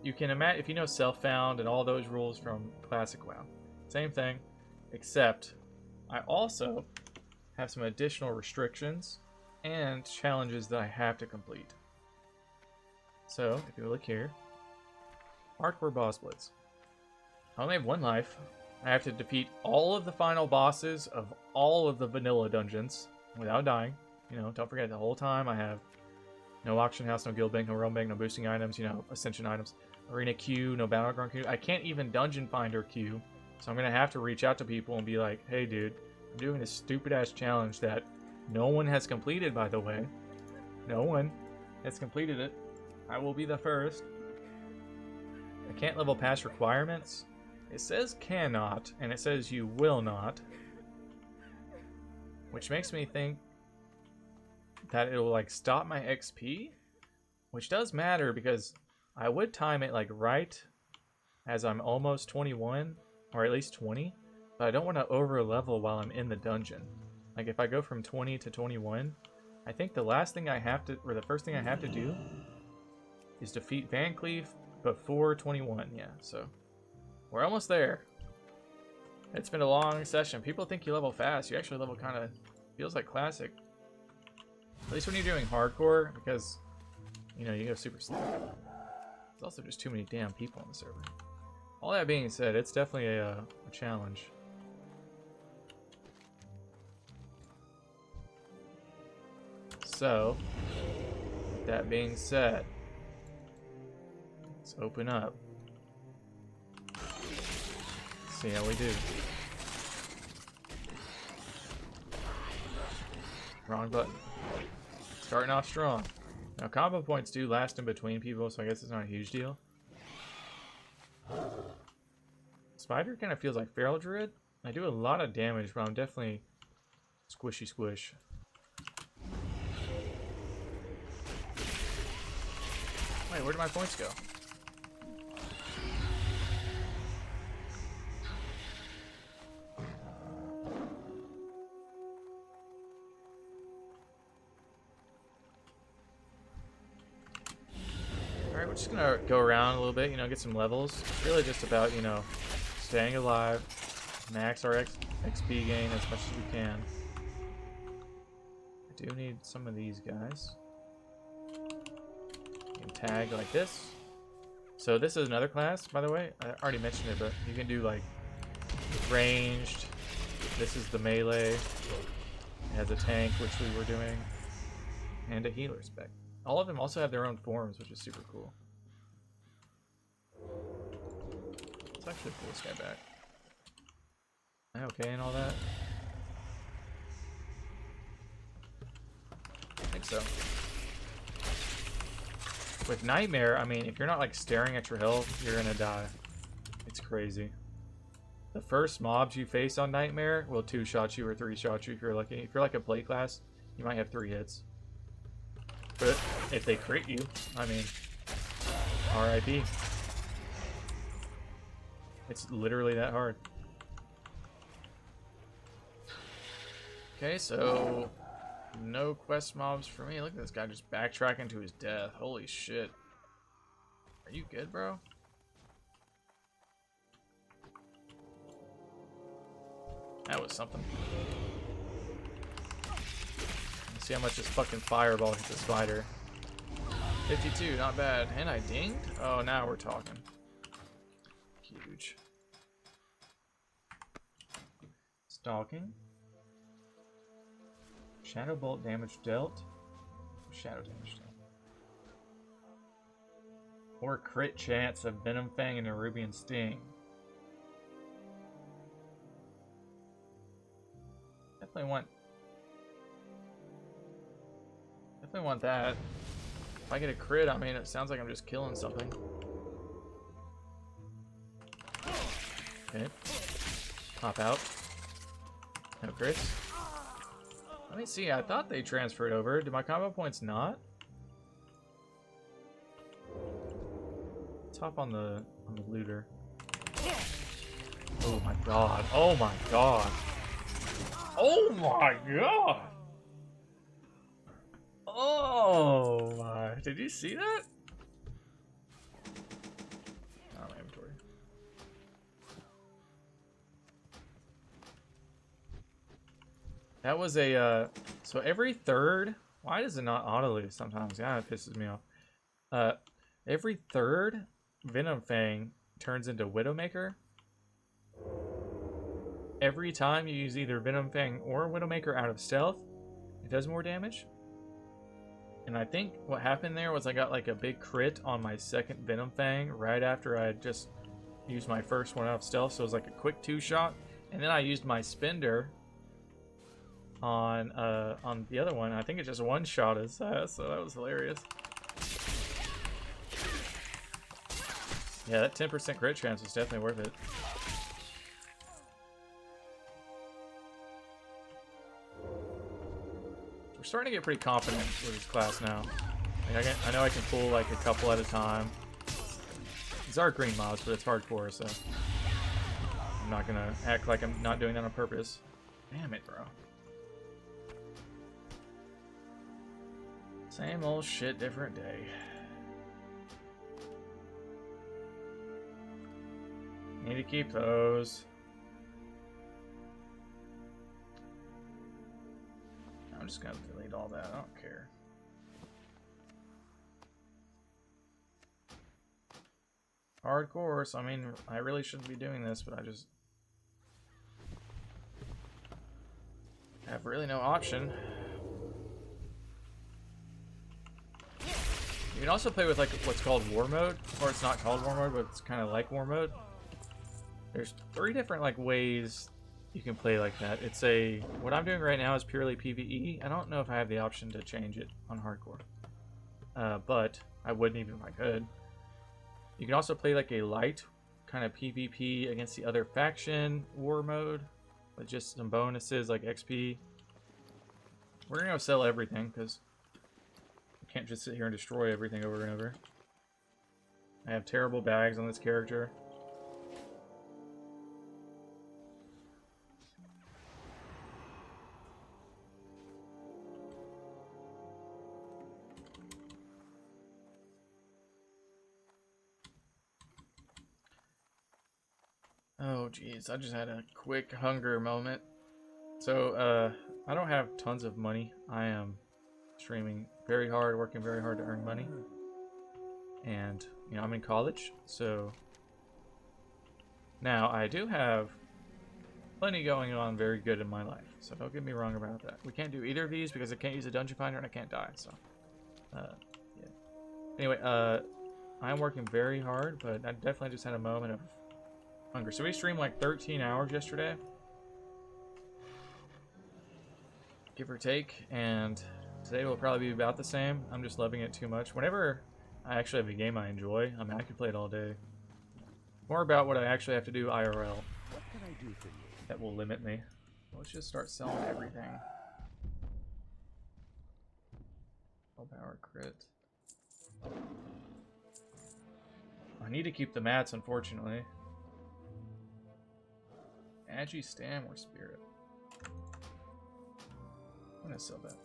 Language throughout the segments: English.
you can imagine, if you know self-found and all those rules from Classic WoW, same thing, except I also have some additional restrictions and challenges that I have to complete. So, if you look here, Hardcore Boss Blitz. I only have 1 life. I have to defeat all of the final bosses of all of the vanilla dungeons without dying. You know, don't forget the whole time I have no auction house, no guild bank, no realm bank, no boosting items, you know, Ascension items, arena queue, no battleground queue. I can't even dungeon finder queue. So I'm going to have to reach out to people and be like, hey dude, I'm doing this stupid ass challenge that no one has completed, by the way. No one has completed it. I will be the first. I can't level past requirements. It says cannot, and it says you will not. Which makes me think that it'll like stop my XP. Which does matter because I would time it like right as I'm almost 21, or at least 20. But I don't want to over level while I'm in the dungeon. Like if I go from 20 to 21, I think the last thing I have to, or the first thing I have to do is defeat Van Cleef before 21. Yeah, so we're almost there. It's been a long session. People think you level fast. You actually level kind of, feels like Classic. At least when you're doing hardcore, because, you know, you go super slow. There's also just too many damn people on the server. All that being said, it's definitely a challenge. So, with that being said, let's open up. See how we do. Wrong button. Starting off strong. Now combo points do last in between people, so I guess it's not a huge deal. Spider kind of feels like Feral Druid. I do a lot of damage, but I'm definitely squishy squish. Wait, where did my points go? Alright, we're just gonna go around a little bit, you know, get some levels. It's really just about, you know, staying alive, max our XP gain as much as we can. I do need some of these guys. You can tag like this. So this is another class, by the way. I already mentioned it, but you can do like ranged. This is the melee. It has a tank, which we were doing, and a healer spec. All of them also have their own forms, which is super cool. It's actually cool this guy back. Am I okay and all that? I think so. With Nightmare, I mean, if you're not like staring at your health, you're gonna die. It's crazy. The first mobs you face on Nightmare will 2-shot you or 3-shot you if you're lucky. If you're like a plate class, you might have 3 hits. But if they crit you, I mean, RIP. It's literally that hard. Okay, so no quest mobs for me. Look at this guy just backtracking to his death. Holy shit. Are you good, bro? That was something. Let's see how much this fucking fireball hits the spider. 52, not bad. And I dinged? Oh, now we're talking. Huge. Stalking. Shadow bolt damage dealt. Shadow damage dealt. Or crit chance of Venom Fang and Nerubian Sting. Definitely want that. If I get a crit, I mean, it sounds like I'm just killing something. Okay. Pop out. No crits. Let me see. I thought they transferred over. Did my combo points not? Let's hop on the looter. Oh my god. Oh my god. Oh my god. Oh my. Did you see that? That was a, so every third, why does it not auto-lose sometimes? Yeah, it pisses me off. Every third Venom Fang turns into Widowmaker. Every time you use either Venom Fang or Widowmaker out of stealth, it does more damage. And I think what happened there was I got like a big crit on my second Venom Fang right after I had just used my first one out of stealth, so it was like a quick 2-shot. And then I used my Spender on the other one. I think it just 1-shot his ass, so that was hilarious. Yeah, that 10% crit chance was definitely worth it. We're starting to get pretty confident with this class now. Like I know I can pull like a couple at a time. These are green mobs, but it's hardcore, so I'm not gonna act like I'm not doing that on purpose. Damn it, bro. Same old shit, different day. Need to keep those. I'm just gonna delete all that. I don't care. Hardcore, so I mean, I really shouldn't be doing this, but I just have really no option. You can also play with like what's called war mode, or it's not called war mode, but it's kind of like war mode. There's 3 different like ways you can play like that. It's what I'm doing right now is purely PvE. I don't know if I have the option to change it on hardcore, but I wouldn't even if I could. You can also play like a light kind of PvP against the other faction war mode with just some bonuses like XP. We're gonna go sell everything because we can't just sit here and destroy everything over and over. I have terrible bags on this character. Oh geez, I just had a quick hunger moment. So I don't have tons of money. I am streaming very hard, working very hard to earn money. And you know, I'm in college, so now I do have plenty going on very good in my life. So don't get me wrong about that. We can't do either of these because I can't use a dungeon finder and I can't die, so yeah. Anyway, I'm working very hard, but I definitely just had a moment of hunger. So we streamed like 13 hours yesterday, give or take, and today will probably be about the same. I'm just loving it too much. Whenever I actually have a game I enjoy, I mean, I could play it all day. More about what I actually have to do IRL. What can I do for you? That will limit me. Let's just start selling everything. Full power crit. I need to keep the mats, unfortunately. Agi, Stam, or Spirit? I'm gonna sell that.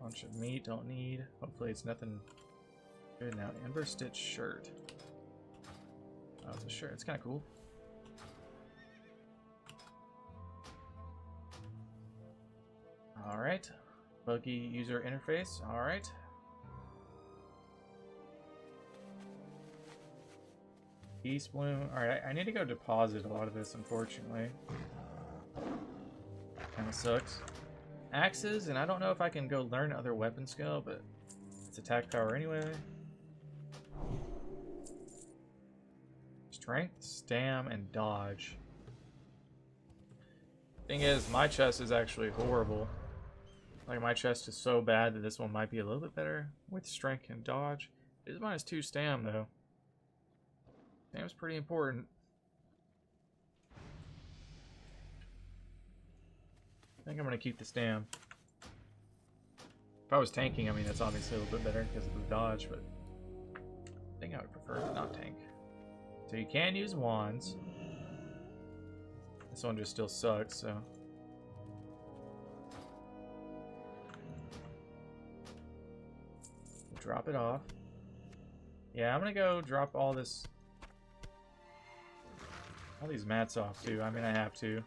Bunch of meat, don't need. Hopefully it's nothing good now. Ember Stitch shirt. Oh, it's a shirt. It's kind of cool. Alright. Buggy user interface. Alright. Beast Bloom. Alright, I need to go deposit a lot of this, unfortunately. Kinda sucks. Axes, and I don't know if I can go learn other weapon skill, but it's attack power anyway. Strength, stam, and dodge. Thing is, my chest is actually horrible. Like, my chest is so bad that this one might be a little bit better with strength and dodge. It is -2 stam, though. Stam's pretty important. I think I'm going to keep the stam. If I was tanking, I mean, that's obviously a little bit better because of the dodge, but I think I would prefer to not tank. So you can use wands. This one just still sucks, so. Drop it off. Yeah, I'm going to go drop all these mats off too. I mean, I have to.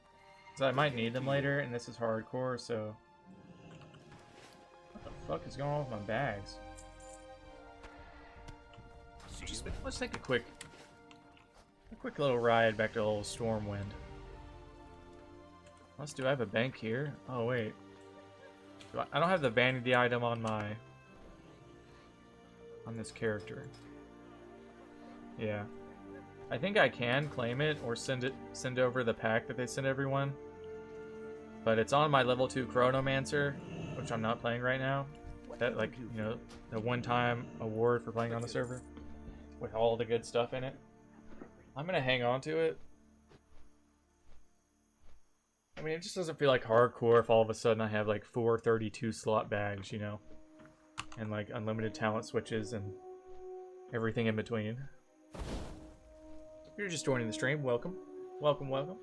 Because I might need them later, and this is hardcore, so... What the fuck is going on with my bags? Let's take a quick little ride back to old Stormwind. Do I have a bank here? Oh, wait. I don't have the vanity item on this character. Yeah. I think I can claim it or send over the pack that they send everyone. But it's on my level 2 Chronomancer, which I'm not playing right now. That, like, you know, the one-time award for playing on the server with all the good stuff in it. I'm gonna hang on to it. I mean, it just doesn't feel like hardcore if all of a sudden I have like 4 32 slot bags, you know, and like unlimited talent switches and everything in between. If you're just joining the stream, welcome. Welcome, welcome.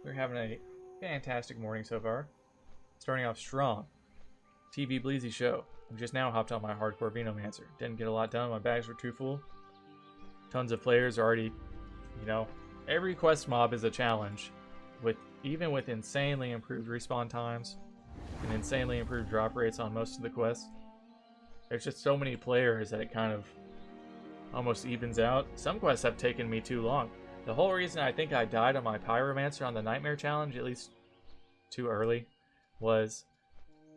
We're having a fantastic morning so far. Starting off strong. TV Bleezy show. I just now hopped on my hardcore Venomancer. Didn't get a lot done. My bags were too full. Tons of players already, you know, every quest mob is a challenge. Even with insanely improved respawn times and insanely improved drop rates on most of the quests. There's just so many players that it kind of almost evens out. Some quests have taken me too long. The whole reason I think I died on my Pyromancer on the Nightmare Challenge, at least too early, was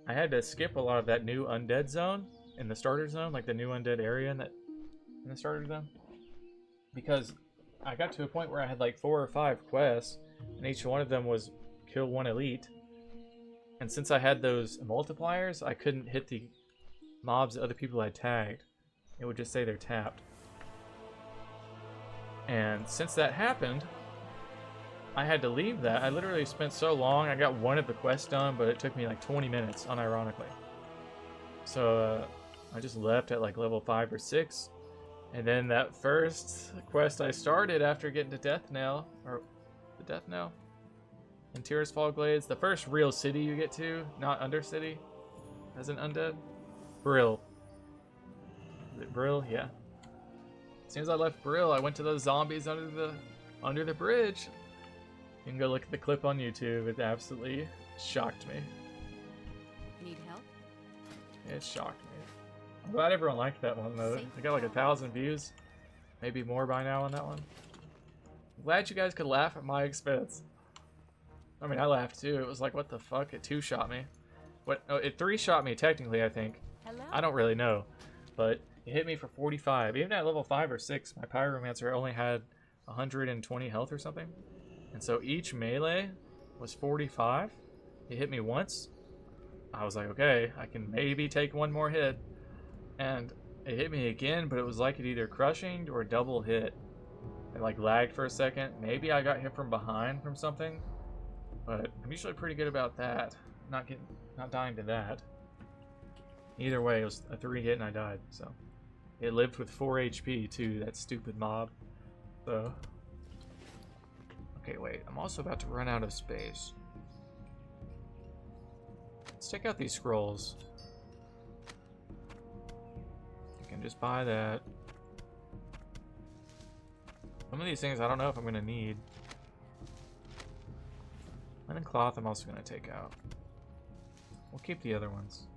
I had to skip a lot of that new undead zone in the starter zone, like the new undead area in the starter zone. Because I got to a point where I had like 4 or 5 quests, and each one of them was kill 1 elite. And since I had those multipliers, I couldn't hit the mobs that other people had tagged. It would just say they're tapped. And since that happened, I had to leave that. I literally spent so long. I got one of the quests done, but it took me like 20 minutes, unironically. So I just left at like level 5 or 6. And then that first quest I started after getting to Death Knell, or the Death Knell in Tyr's Fall Glades, the first real city you get to, not Undercity, as an undead. Brill. Is it Brill? Yeah. As soon as I left Brill, I went to those zombies under the bridge. You can go look at the clip on YouTube. It absolutely shocked me. Need help? It shocked me. I'm glad everyone liked that one though. I got like 1,000 views, maybe more by now on that one. I'm glad you guys could laugh at my expense. I mean, I laughed too. It was like, what the fuck? It 2-shot me. What? Oh, it 3-shot me technically, I think. Hello? I don't really know, but it hit me for 45. Even at level 5 or 6, my Pyromancer only had 120 health or something. And so each melee was 45. It hit me once. I was like, okay, I can maybe take one more hit. And it hit me again, but it was like it either crushing or double hit. It like lagged for a second. Maybe I got hit from behind from something, but I'm usually pretty good about that. Not dying to that. Either way, it was a 3-hit and I died. So it lived with 4 HP too. That stupid mob. So okay, wait. I'm also about to run out of space. Let's check out these scrolls. Can just buy that. Some of these things I don't know if I'm gonna need. Linen cloth I'm also gonna take out. We'll keep the other ones.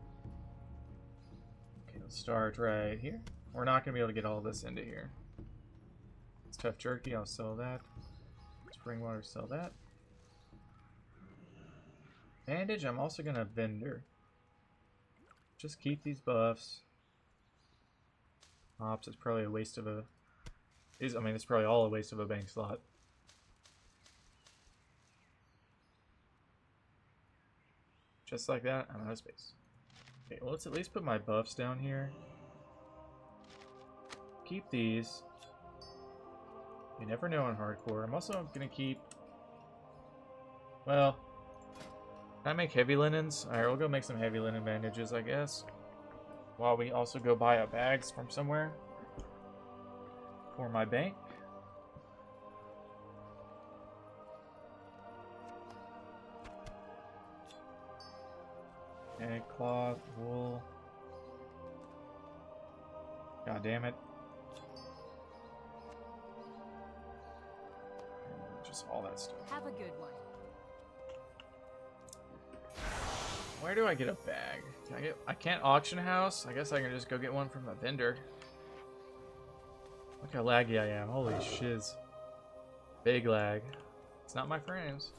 Okay, let's start right here. We're not gonna be able to get all this into here. It's tough jerky, I'll sell that. Spring water, sell that. Bandage, I'm also gonna vendor. Just keep these buffs. Ops is probably a waste of a... I mean, it's probably all a waste of a bank slot. Just like that, I'm out of space. Okay, well, let's at least put my buffs down here. Keep these. You never know in hardcore. I'm also gonna keep... Well... Can I make heavy linens? Alright, we'll go make some heavy linen bandages, I guess. While we also go buy our bags from somewhere for my bank. Okay, cloth, wool. God damn it. Just all that stuff. Have a good one. Where do I get a bag? I can't auction house? I guess I can just go get one from a vendor. Look how laggy I am. Holy shiz. Big lag. It's not my frames.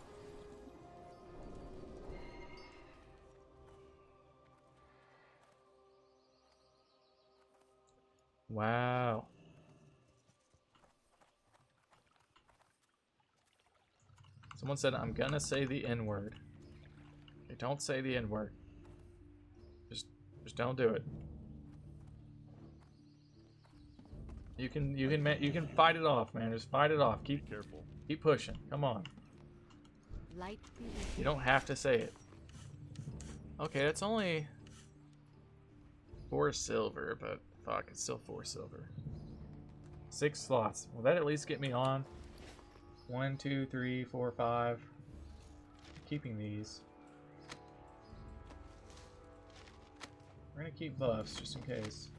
Wow. Someone said I'm gonna say the N-word. Okay, don't say the N-word. Just don't do it. You can fight it off, man. Just fight it off. Keep careful. Keep pushing. Come on. Light. You don't have to say it. Okay, that's only 4 silver, but fuck, it's still 4 silver. 6 slots. Will that at least get me on? 1, 2, 3, 4, 5. Keeping these. We're gonna keep buffs just in case.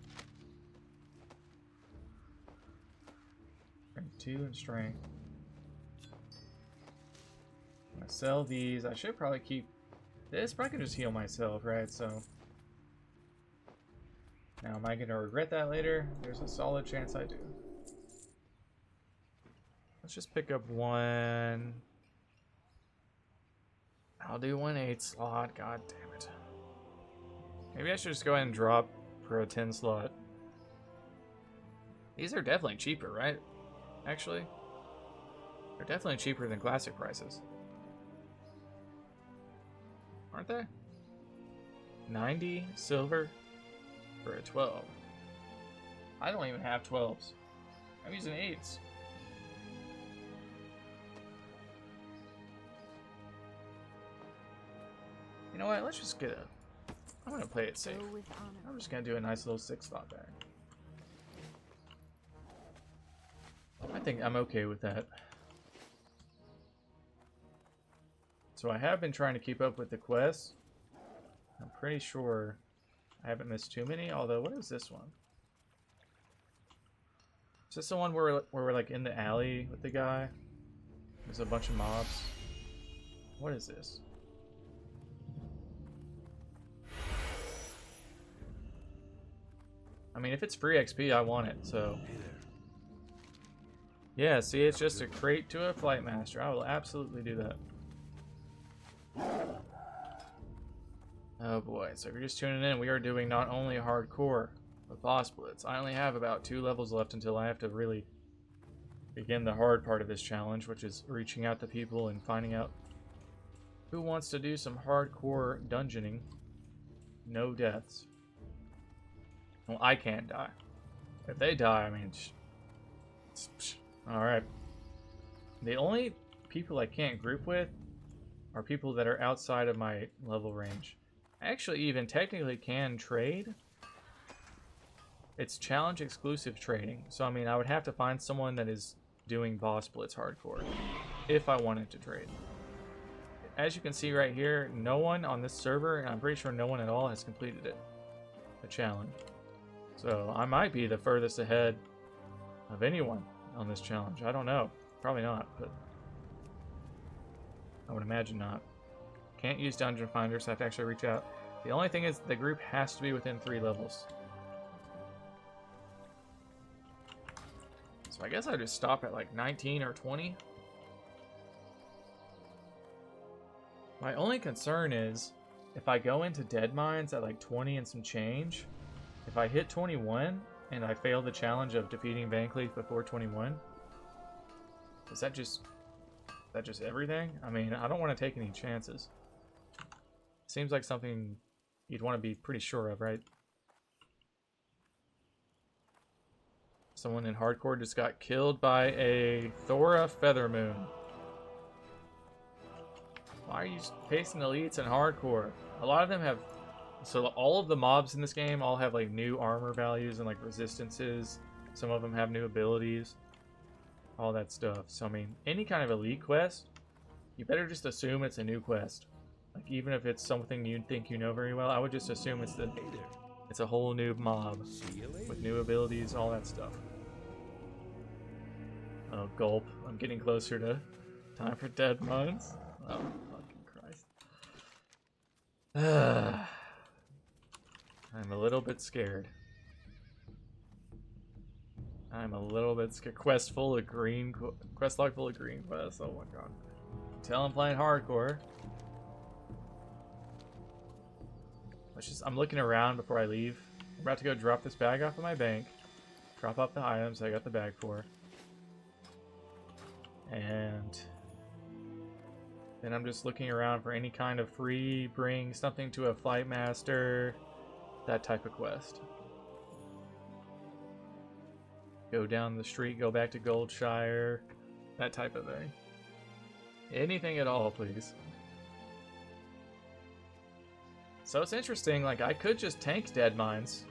Strength 2 and strength. I'm gonna sell these. I should probably keep this, but I can just heal myself, right? So now, am I gonna regret that later? There's a solid chance I do. Let's just pick up one. I'll do 1/8 slot. God damn it. Maybe I should just go ahead and drop for a 10 slot. These are definitely cheaper, right? Actually, they're definitely cheaper than classic prices. Aren't they? 90 silver for a 12. I don't even have 12s. I'm using 8s. You know what? Let's just get a... I'm going to play it safe. I'm just going to do a nice little 6 slot bag. I think I'm okay with that. So I have been trying to keep up with the quests. I'm pretty sure I haven't missed too many, although what is this one? Is this the one where we're like in the alley with the guy? There's a bunch of mobs. What is this? I mean, if it's free XP, I want it, so... Yeah, see, it's just a crate to a flight master. I will absolutely do that. Oh boy, so if you're just tuning in, we are doing not only hardcore, but boss blitz. I only have about 2 levels left until I have to really begin the hard part of this challenge, which is reaching out to people and finding out who wants to do some hardcore dungeoning. No deaths. Well, I can't die. If they die, I mean... Alright. The only people I can't group with are people that are outside of my level range. I actually even technically can trade. It's challenge exclusive trading. So, I mean, I would have to find someone that is doing boss blitz hardcore if I wanted to trade. As you can see right here, no one on this server, and I'm pretty sure no one at all has completed it. The challenge. So, I might be the furthest ahead of anyone on this challenge. I don't know. Probably not, but I would imagine not. Can't use dungeon finders, so I have to actually reach out. The only thing is the group has to be within 3 levels. So I guess I just stop at like 19 or 20. My only concern is if I go into dead mines at like 20 and some change, if I hit 21 and I fail the challenge of defeating Van Cleef before 21, is that just everything? I mean, I don't want to take any chances. Seems like something you'd want to be pretty sure of, right? Someone in hardcore just got killed by a Thora Feathermoon. Why are you facing elites in hardcore? A lot of them have... So all of the mobs in this game all have like new armor values and like resistances. Some of them have new abilities. All that stuff. So I mean, any kind of elite quest, you better just assume it's a new quest. Like even if it's something you think you know very well, I would just assume it's a whole new mob with new abilities, all that stuff. Oh, gulp. I'm getting closer to time for dead mines. Oh, fucking Christ. I'm a little bit scared. I'm a little bit scared. Quest full of green. Quest log full of green quests. Oh my god. Tell I'm playing hardcore. I'm looking around before I leave. I'm about to go drop this bag off at my bank. Drop off the items I got the bag for. And then I'm just looking around for any kind of free, bring something to a flight master, that type of quest. Go down the street, go back to Goldshire, that type of thing. Anything at all, please. So it's interesting, like, I could just tank dead mines.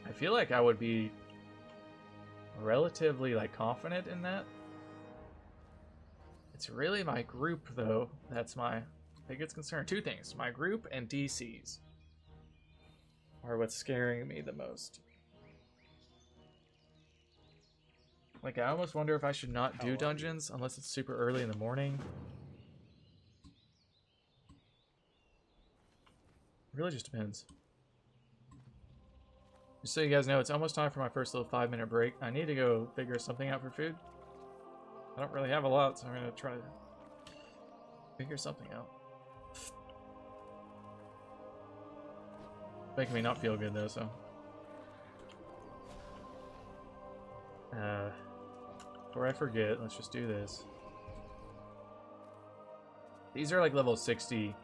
I feel like I would be relatively, like, confident in that. It's really my group, though, that's my biggest concern. Two things, my group and DCs are what's scaring me the most. Like, I almost wonder if I should not do dungeons unless it's super early in the morning. It really just depends. Just so you guys know, it's almost time for my first little 5-minute break. I need to go figure something out for food. I don't really have a lot, so I'm going to try to figure something out. Making me not feel good, though, so. Before I forget, let's just do this. These are like level 60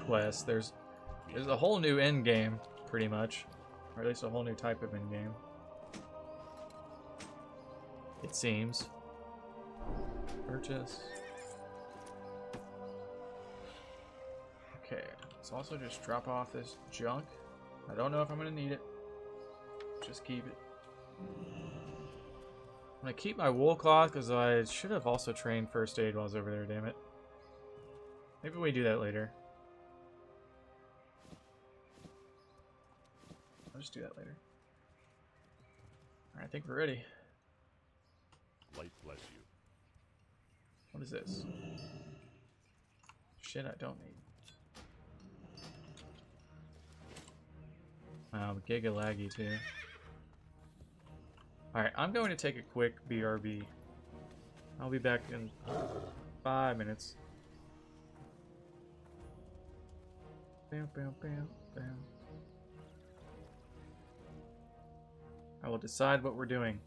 quests. There's a whole new end game, pretty much. Or at least a whole new type of end game. It seems. Purchase. Okay, let's also just drop off this junk. I don't know if I'm gonna need it. Just keep it. I'm gonna keep my wool cloth because I should have also trained first aid while I was over there, damn it. Maybe we do that later. I'll just do that later. Alright, I think we're ready. Light bless you. What is this? Shit I don't need. Wow, giga laggy too. Alright, I'm going to take a quick BRB. I'll be back in 5 minutes. Bam, bam, bam, bam. I will decide what we're doing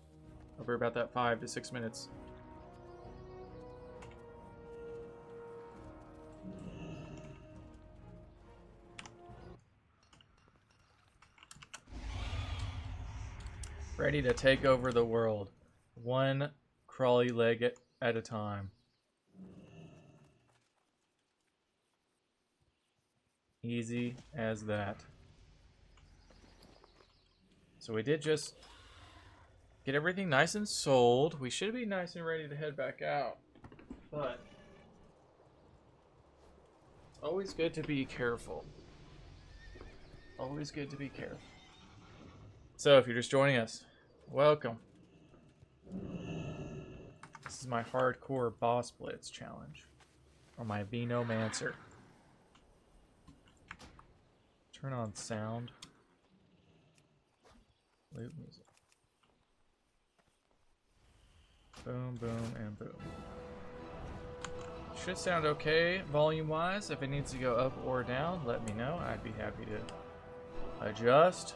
over about that 5 to 6 minutes. Ready to take over the world. One crawly leg at a time. Easy as that. So we did just get everything nice and sold. We should be nice and ready to head back out. But it's always good to be careful. Always good to be careful. So if you're just joining us, welcome. This is my hardcore boss blitz challenge. Or my Venomancer. Turn on sound. Loop music. Boom, boom, and boom. Should sound okay volume-wise. If it needs to go up or down, let me know. I'd be happy to adjust.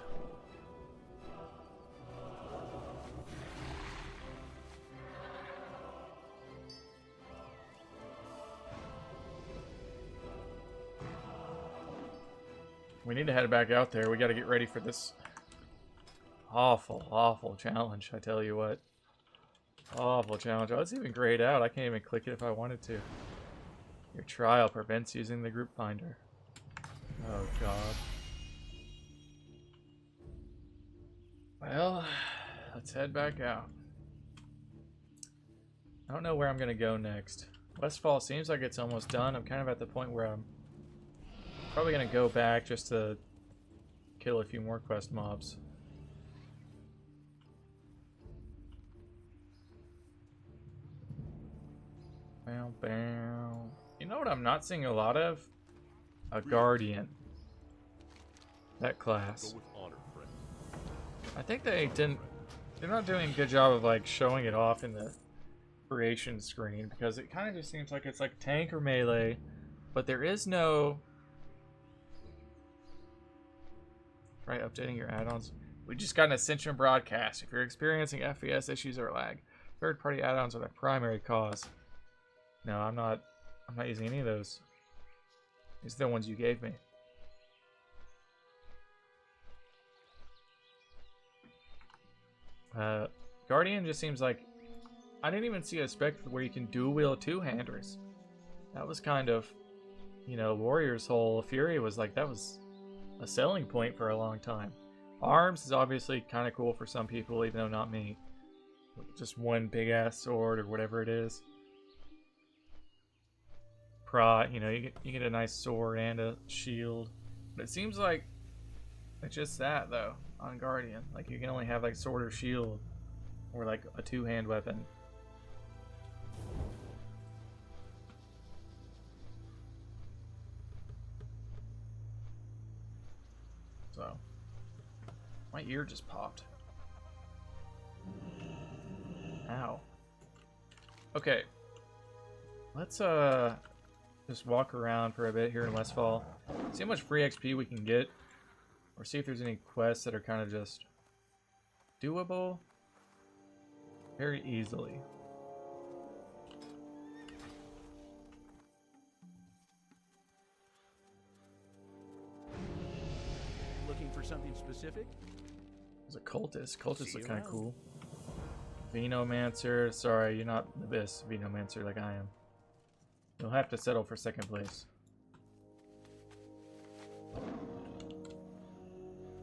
We need to head back out there. We got to get ready for this awful, awful challenge, I tell you what. Awful challenge. Oh, it's even grayed out. I can't even click it if I wanted to. Your trial prevents using the group finder. Oh, God. Well, let's head back out. I don't know where I'm going to go next. Westfall seems like it's almost done. I'm kind of at the point where I'm probably going to go back just to kill a few more quest mobs. Bam, bam. You know what I'm not seeing a lot of? A Guardian. that class. Go with honor, friend. I think they're not doing a good job of like showing it off in the creation screen, because it kind of just seems like it's like tank or melee, but there is no. Try updating your add-ons. We just got an Ascension broadcast. If you're experiencing FPS issues or lag, third-party add-ons are the primary cause. No, I'm not using any of those. These are the ones you gave me. Guardian just seems like, I didn't even see a spec where you can dual wield two-handers. That was kind of, you know, Warrior's whole Fury was like, that was a selling point for a long time. Arms is obviously kind of cool for some people, even though not me. Just one big ass sword or whatever it is. You know, you get a nice sword and a shield. But it seems like it's just that though on Guardian. Like you can only have like sword or shield, or like a two-hand weapon. So, my ear just popped. Ow. Okay. Let's just walk around for a bit here in Westfall. See how much free XP we can get. Or see if there's any quests that are kind of just doable very easily. Looking for something specific? There's a cultist. Cultists See look you kind of around. cool. Venomancer. Sorry, you're not the best Venomancer like I am. You'll have to settle for second place.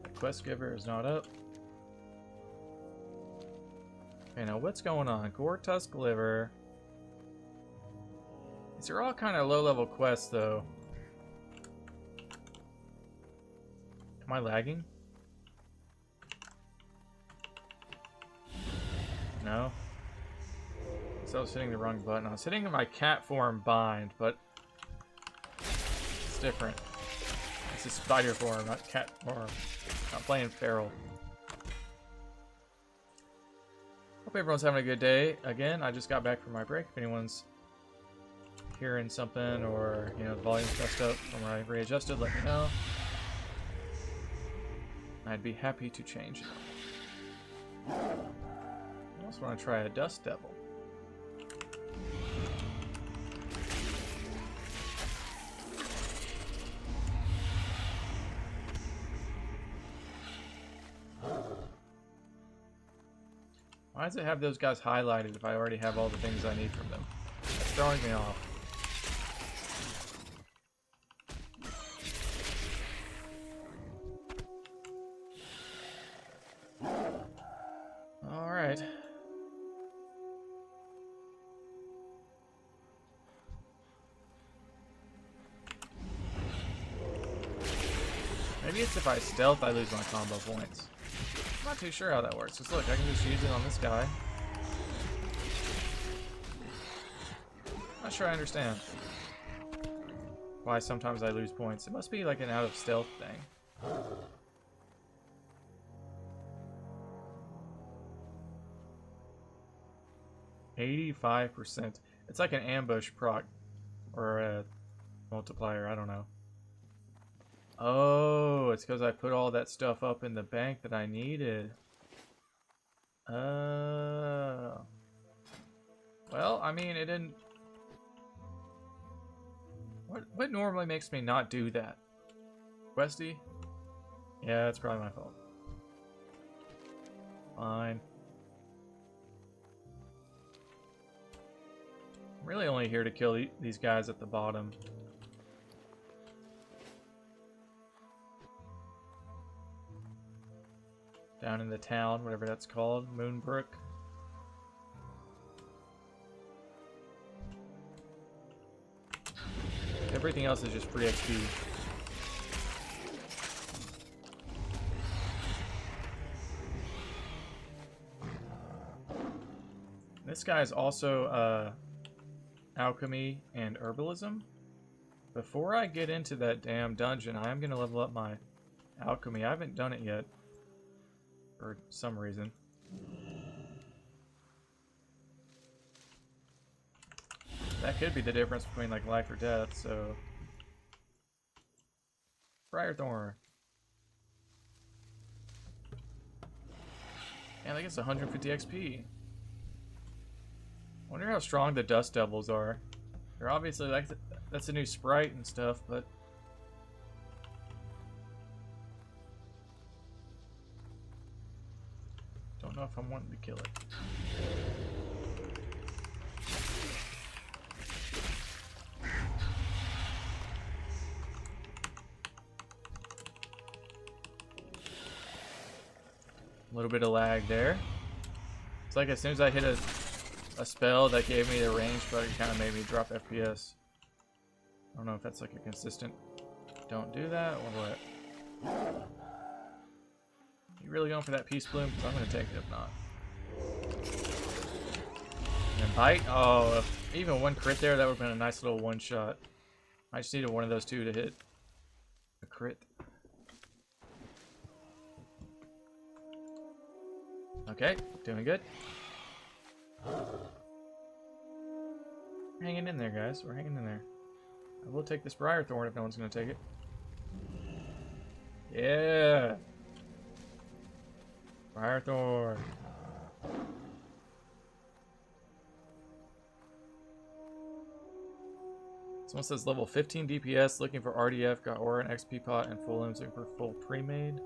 The quest giver is not up. Okay, now what's going on? Gore Tusk Liver. These are all kind of low-level quests, though. Am I lagging? No. So I was hitting the wrong button. I was hitting my cat form bind, but it's different. This is spider form, not cat form. Not playing feral. Hope everyone's having a good day. Again, I just got back from my break. If anyone's hearing something or, you know, the volume's messed up from where I readjusted, let me know. I'd be happy to change it. I also want to try a Dust Devil. Why does it have those guys highlighted if I already have all the things I need from them? That's throwing me off. Alright. Maybe it's if I stealth I lose my combo points. I'm not too sure how that works. Just look, I can just use it on this guy. Not sure I understand why sometimes I lose points. It must be like an out of stealth thing. %. It's like an ambush proc or a multiplier, I don't know. Oh, it's because I put all that stuff up in the bank that I needed. Oh. Well, I mean, it didn't... What normally makes me not do that? Questy? Yeah, it's probably my fault. Fine. I'm really only here to kill these guys at the bottom. Down in the town, whatever that's called, Moonbrook. Everything else is just free XP. This guy is also alchemy and herbalism. Before I get into that damn dungeon, I am going to level up my alchemy. I haven't done it yet. For some reason. That could be the difference between like life or death, so. Briarthorn. Man, I guess 150 XP. Wonder how strong the Dust Devils are. They're obviously like that's a new sprite and stuff, but don't know if I'm wanting to kill it. A little bit of lag there. It's like as soon as I hit a spell that gave me the range, but it kind of made me drop FPS. I don't know if that's like a consistent don't do that or what. You really going for that Peace Bloom? Because I'm going to take it if not. And then Bite. Oh, if even one crit there, that would have been a nice little one shot. I just needed one of those two to hit a crit. Okay, doing good. We're hanging in there, guys. We're hanging in there. I will take this Briarthorn if no one's going to take it. Yeah! Briarthorn. Someone says level 15 DPS, looking for RDF, got aura and XP pot, and full limbs, looking for full pre-made.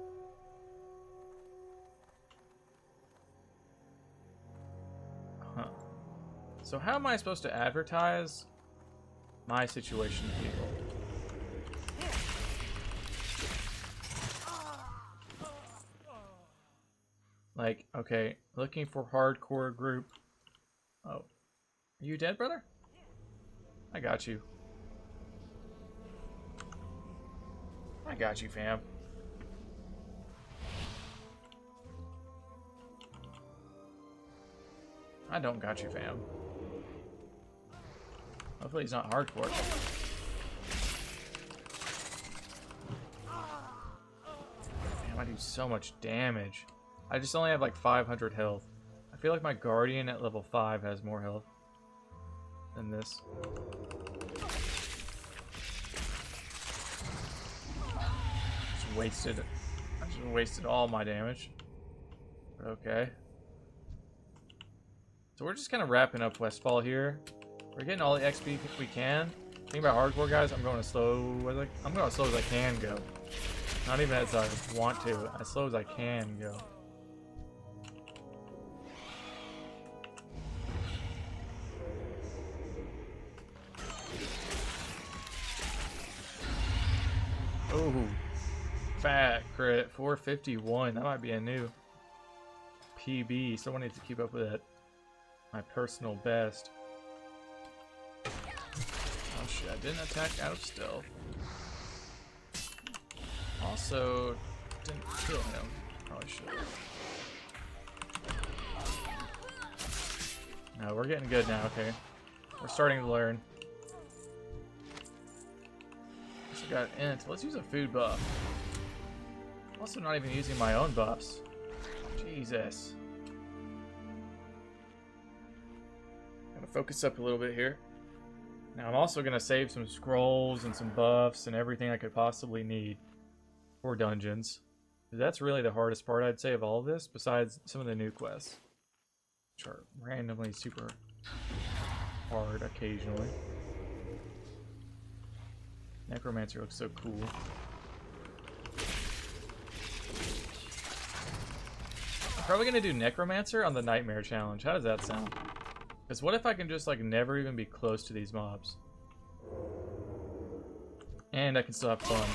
So how am I supposed to advertise my situation to people? Like, okay, looking for hardcore group. Oh. Are you dead, brother? I got you. I got you, fam. I don't got you, fam. Hopefully he's not hardcore. Damn, I do so much damage. I just only have like 500 health. I feel like my Guardian at level 5 has more health than this. Just wasted. I just wasted all my damage. But okay. So we're just kind of wrapping up Westfall here. We're getting all the XP we can. Think about hardcore, guys. I'm going as slow as I can go. Not even as I want to. As slow as I can go. Ooh, fat crit. 451. That might be a new PB. Someone needs to keep up with that. My personal best. Oh shit, I didn't attack out of stealth. Also, didn't kill him. Probably should. No, we're getting good now, okay. We're starting to learn. Also got int. Let's use a food buff. I'm also not even using my own buffs. Jesus. Gotta focus up a little bit here. Now I'm also gonna save some scrolls and some buffs and everything I could possibly need for dungeons. That's really the hardest part, I'd say, of all of this, besides some of the new quests, which are randomly super hard occasionally. Necromancer looks so cool. I'm probably gonna do Necromancer on the Nightmare Challenge. How does that sound? Because what if I can just like never even be close to these mobs? And I can still have fun.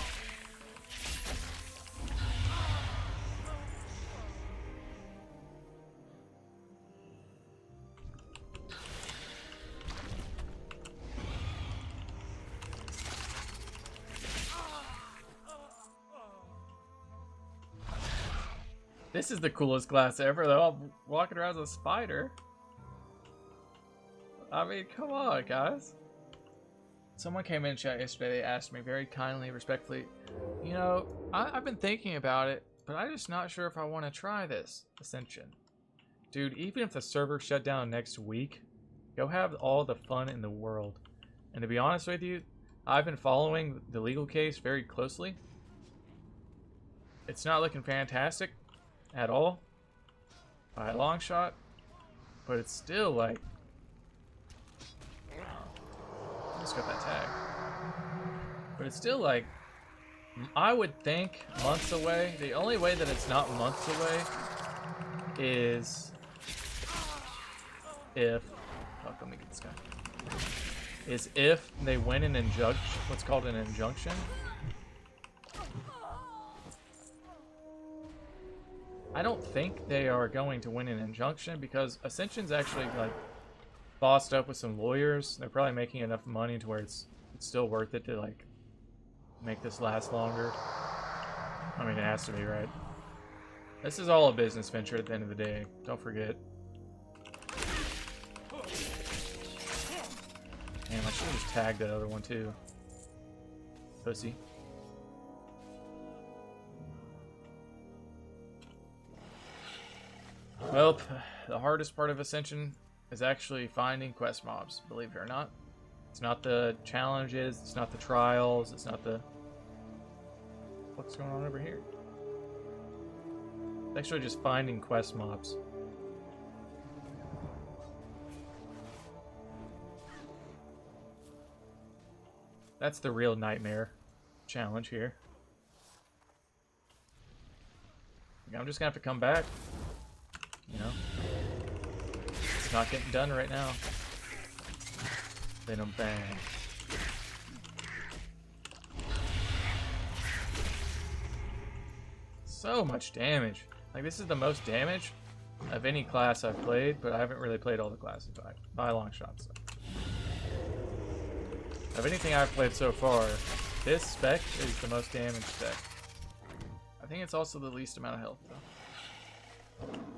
This is the coolest class ever, though. I'm walking around as a spider. I mean, come on, guys. Someone came in chat yesterday. They asked me very kindly, respectfully, you know, I've been thinking about it, but I'm just not sure if I want to try this Ascension. Dude, even if the server shut down next week, go have all the fun in the world. And to be honest with you, I've been following the legal case very closely. It's not looking fantastic at all by a long shot, but it's still like, I just got that tag. But it's still like, I would think months away. The only way that it's not months away is if, fuck, let me get this guy. Is if they win an injunction, what's called an injunction. I don't think they are going to win an injunction because Ascension's actually like bossed up with some lawyers. They're probably making enough money to where it's still worth it to like make this last longer. I mean, it has to be, right? This is all a business venture at the end of the day. Don't forget. Damn, I should have just tagged that other one too. Pussy. Well, the hardest part of Ascension is actually finding quest mobs, believe it or not. It's not the challenges, it's not the trials, it's not the... What's going on over here? It's actually just finding quest mobs. That's the real nightmare challenge here. I'm just gonna have to come back. You know? It's not getting done right now. Venom bang. So much damage. Like, this is the most damage of any class I've played, but I haven't really played all the classes by a long shot. So. Of anything I've played so far, this spec is the most damaged spec. I think it's also the least amount of health, though.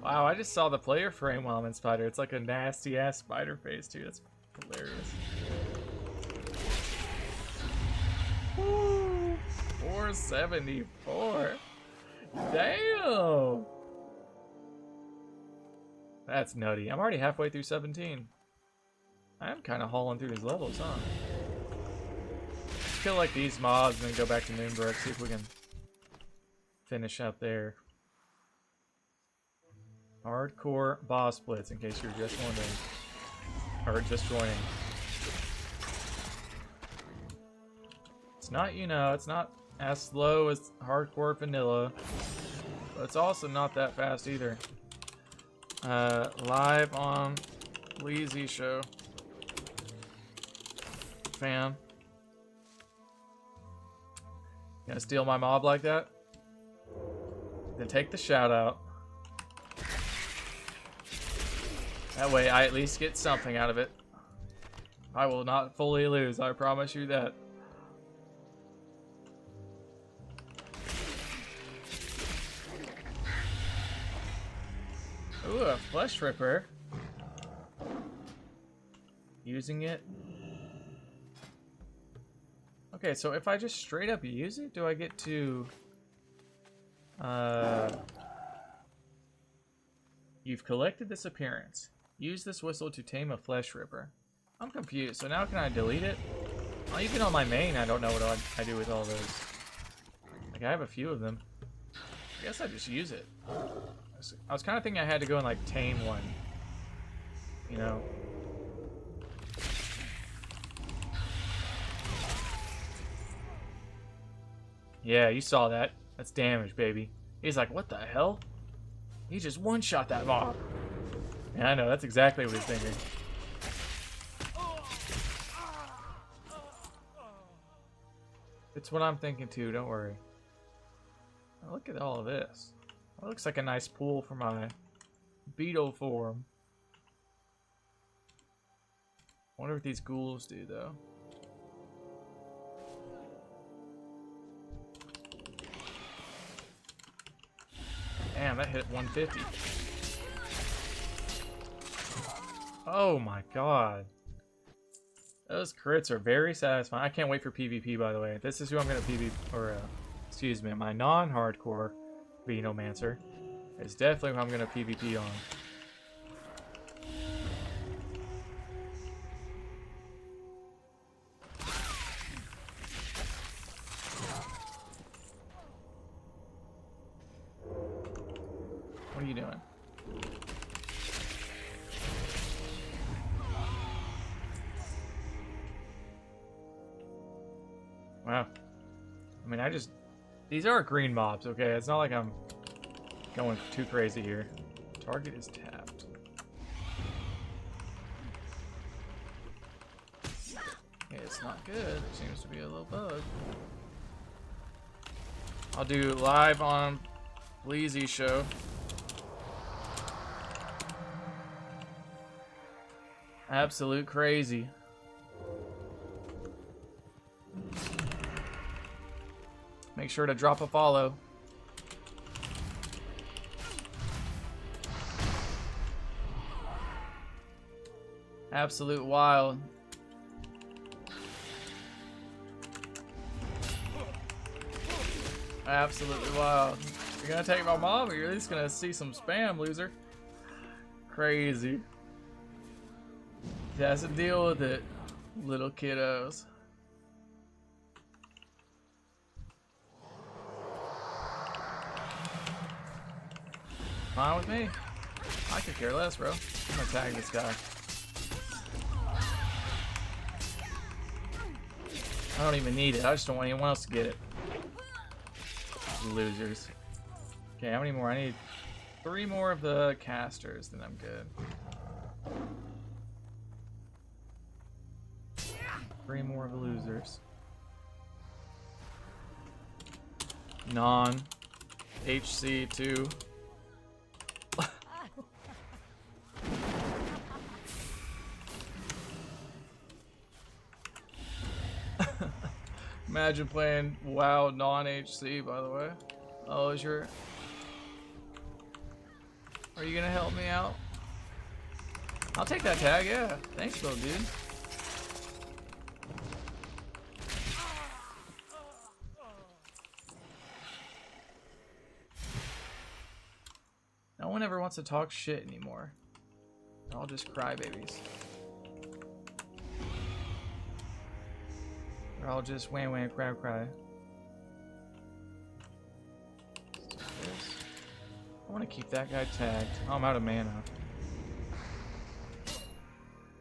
Wow, I just saw the player frame while I'm in Spider. It's like a nasty-ass spider face, too. That's hilarious. Woo! 474. Damn! That's nutty. I'm already halfway through 17. I am kind of hauling through these levels, huh? Let's kill like these mobs and then go back to Moonbrook, see if we can finish up there. Hardcore boss blitz, in case you're just wondering. Or just joining. It's not, you know, it's not as slow as hardcore vanilla. But it's also not that fast either. Live on Leezy Show. Fam. Gonna steal my mob like that? Then take the shout out. That way I at least get something out of it. I will not fully lose, I promise you that. Ooh, a flesh ripper. Using it. Okay, so if I just straight up use it, do I get to... You've collected this appearance. Use this whistle to tame a flesh ripper. I'm confused. So now can I delete it? Well, even on my main, I don't know what I do with all those. Like, I have a few of them. I guess I just use it. I was kind of thinking I had to go and, like, tame one. You know? Yeah, you saw that. That's damage, baby. He's like, what the hell? He just one-shot that mob. Yeah, I know. That's exactly what he's thinking. It's what I'm thinking, too. Don't worry. Now look at all of this. That looks like a nice pool for my beetle form. I wonder what these ghouls do, though. Damn, that hit 150. Oh my god. Those crits are very satisfying. I can't wait for PvP, by the way. This is who I'm going to PvP, or, excuse me, my non-hardcore Venomancer is definitely who I'm going to PvP on. What are you doing? Wow. I mean, these are green mobs, okay? It's not like I'm going too crazy here. Target is tapped. Okay, it's not good. There seems to be a little bug. I'll do live on Bleezy show. Absolute crazy. Make sure to drop a follow. Absolute wild. Absolutely wild. You're gonna take my mom, or you're at least gonna see some spam, loser. Crazy. He has to deal with it, little kiddos. Fine with me. I could care less, bro. I'm gonna tag this guy. I don't even need it. I just don't want anyone else to get it. Losers. Okay, how many more? I need 3 more of the casters, then I'm good. 3 more of the losers. Non-HC2. Imagine playing WoW non-HC, by the way. Oh, is your... Are you gonna help me out? I'll take that tag, yeah. Thanks, little dude. No one ever wants to talk shit anymore. They're all just crybabies. They're all just wham wham cry cry. I want to keep that guy tagged. Oh, I'm out of mana.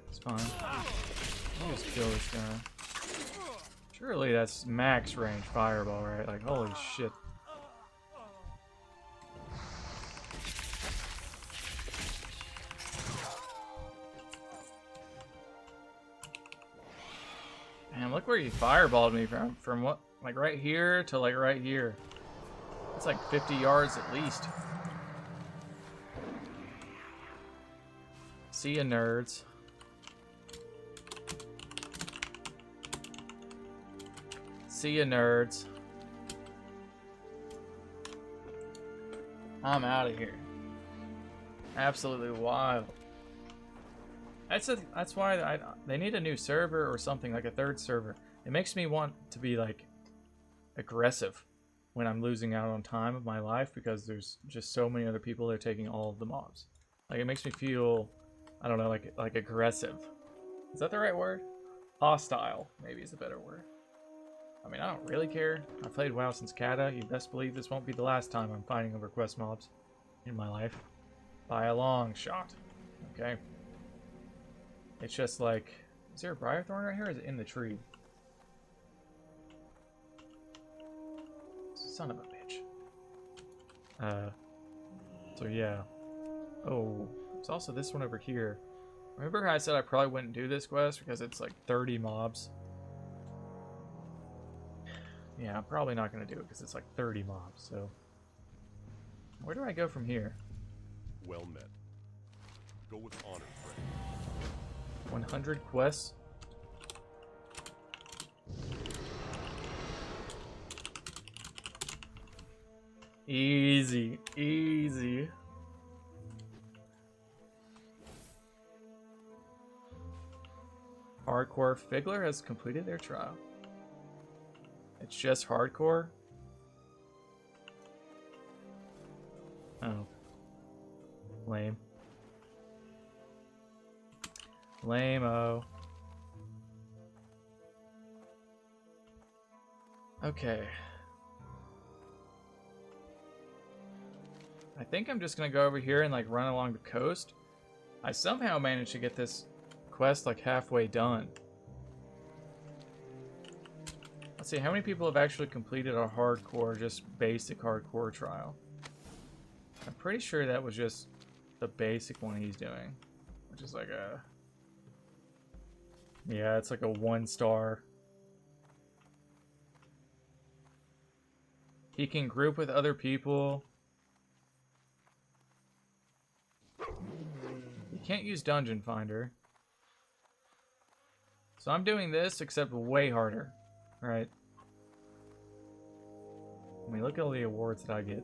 It's fine. I'll just kill this guy. Surely that's max range fireball, right? Like, holy shit. Damn, look where he fireballed me from. From what? Like right here to like right here. It's like 50 yards at least. See ya, nerds. See ya, nerds. I'm out of here. Absolutely wild. That's why they need a new server or something, like a third server. It makes me want to be like aggressive when I'm losing out on time of my life because there's just so many other people that are taking all of the mobs. Like it makes me feel, I don't know, like aggressive. Is that the right word? Hostile, maybe is a better word. I mean, I don't really care. I've played WoW since Kata. You best believe this won't be the last time I'm fighting over quest mobs in my life. By a long shot. Okay. It's just like, is there a Briarthorn right here or is it in the tree? Son of a bitch. So yeah. Oh, there's also this one over here. Remember how I said I probably wouldn't do this quest because it's like 30 mobs? Yeah, I'm probably not going to do it because it's like 30 mobs, so... Where do I go from here? Well met. Go with honor, friend. 100 quests? Easy, easy. Hardcore Fiddler has completed their trial. It's just hardcore? Oh. Lame. Lame-o. Okay. I think I'm just gonna go over here and like run along the coast. I somehow managed to get this quest like halfway done. Let's see, how many people have actually completed a hardcore, just basic hardcore trial? I'm pretty sure that was just the basic one he's doing, which is like a... Yeah, it's like a 1-star. He can group with other people. You can't use Dungeon Finder. So I'm doing this, except way harder. Right? I mean, look at all the awards that I get.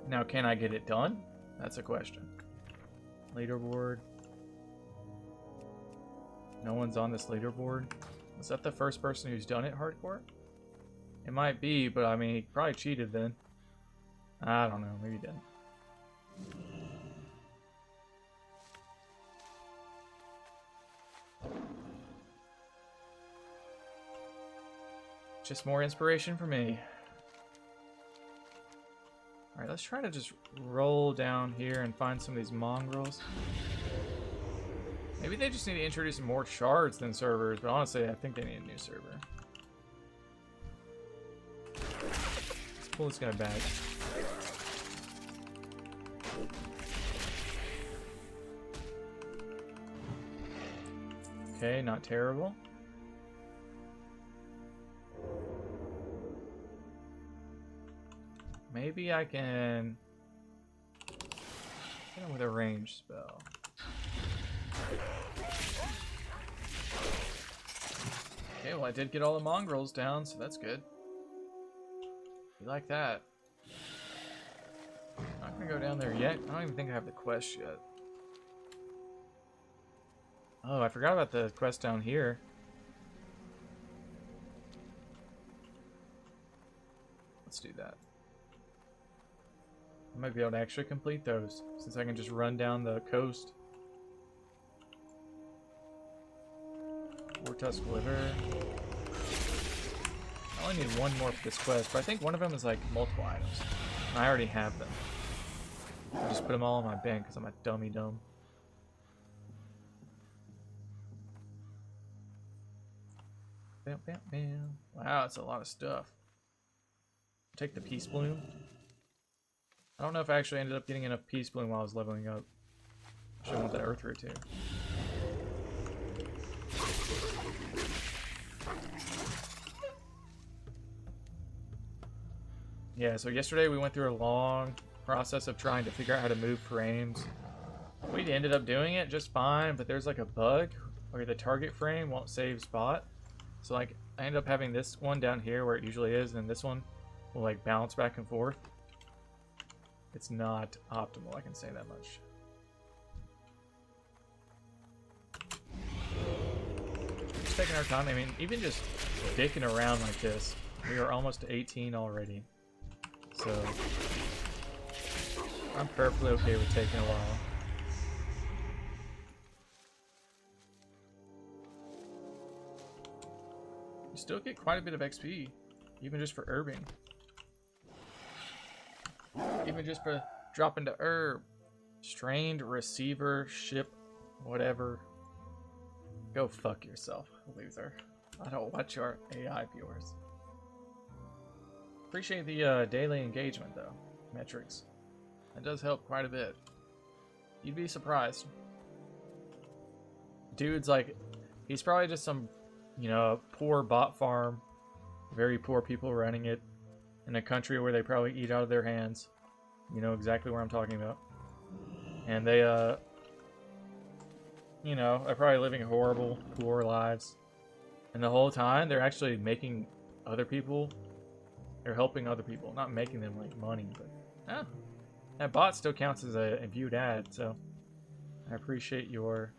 Now, can I get it done? That's a question. Leaderboard. No one's on this leaderboard. Was that the first person who's done it hardcore? It might be, but I mean, he probably cheated then. I don't know. Maybe he didn't. Just more inspiration for me. Alright, let's try to just roll down here and find some of these mongrels. Maybe they just need to introduce more shards than servers, but honestly, I think they need a new server. Let's pull this guy back. Okay, not terrible. Maybe I can hit him with a ranged spell. Okay, well I did get all the mongrels down, so that's good. You like that? I'm not gonna go down there yet. I don't even think I have the quest yet. Oh, I forgot about the quest down here. Let's do that. I might be able to actually complete those, since I can just run down the coast. Tusk liver. I only need one more for this quest, but I think one of them is like multiple items. And I already have them. I just put them all in my bank because I'm a dummy dumb. Bam, bam, bam. Wow, that's a lot of stuff. Take the Peace Bloom. I don't know if I actually ended up getting enough Peace Bloom while I was leveling up. Should want that Earth Root too. Yeah, so yesterday we went through a long process of trying to figure out how to move frames. We ended up doing it just fine, but there's like a bug where the target frame won't save spot. So like I ended up having this one down here where it usually is, and then this one will like bounce back and forth. It's not optimal, I can say that much. Just taking our time. I mean, even just dicking around like this, we are almost to 18 already. So I'm perfectly okay with taking a while. You still get quite a bit of XP, even just for herbing. Even just for dropping to herb. Strained receiver, ship, whatever. Go fuck yourself, loser. I don't want your AI viewers. Appreciate the daily engagement though, metrics. That does help quite a bit. You'd be surprised. Dude's like, he's probably just some, you know, poor bot farm. Very poor people running it. In a country where they probably eat out of their hands. You know exactly where I'm talking about. And they, you know, are probably living horrible, poor lives. And the whole time, they're actually making other people, they're helping other people. Not making them, like, money, but, that bot still counts as a viewed ad, so I appreciate your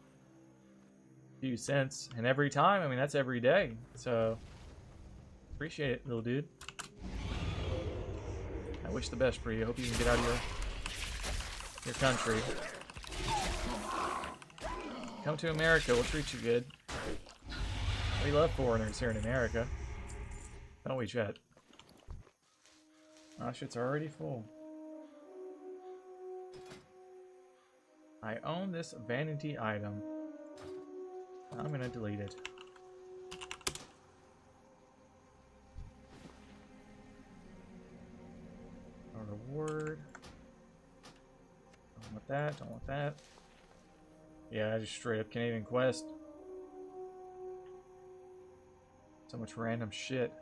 few cents. And every time, I mean, that's every day. So, appreciate it, little dude. I wish the best for you. Hope you can get out of your country. Come to America. We'll treat you good. We love foreigners here in America. Don't we, chat? Oh, shit's already full. I own this vanity item. I'm gonna delete it. A reward. Don't want that, don't want that. Yeah, just straight up Canadian Quest. So much random shit.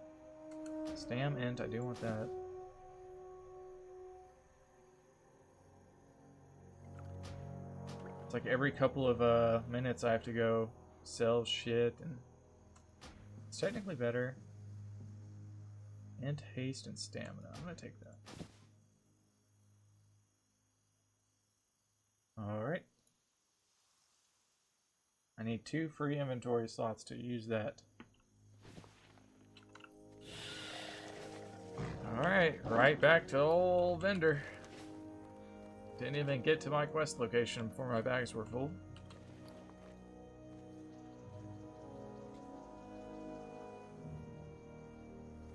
Stam int, I do want that. It's like every couple of minutes I have to go sell shit, and it's technically better. Int, haste, and stamina. I'm gonna take that. Alright. I need 2 free inventory slots to use that. Alright, right back to old vendor. Didn't even get to my quest location before my bags were full.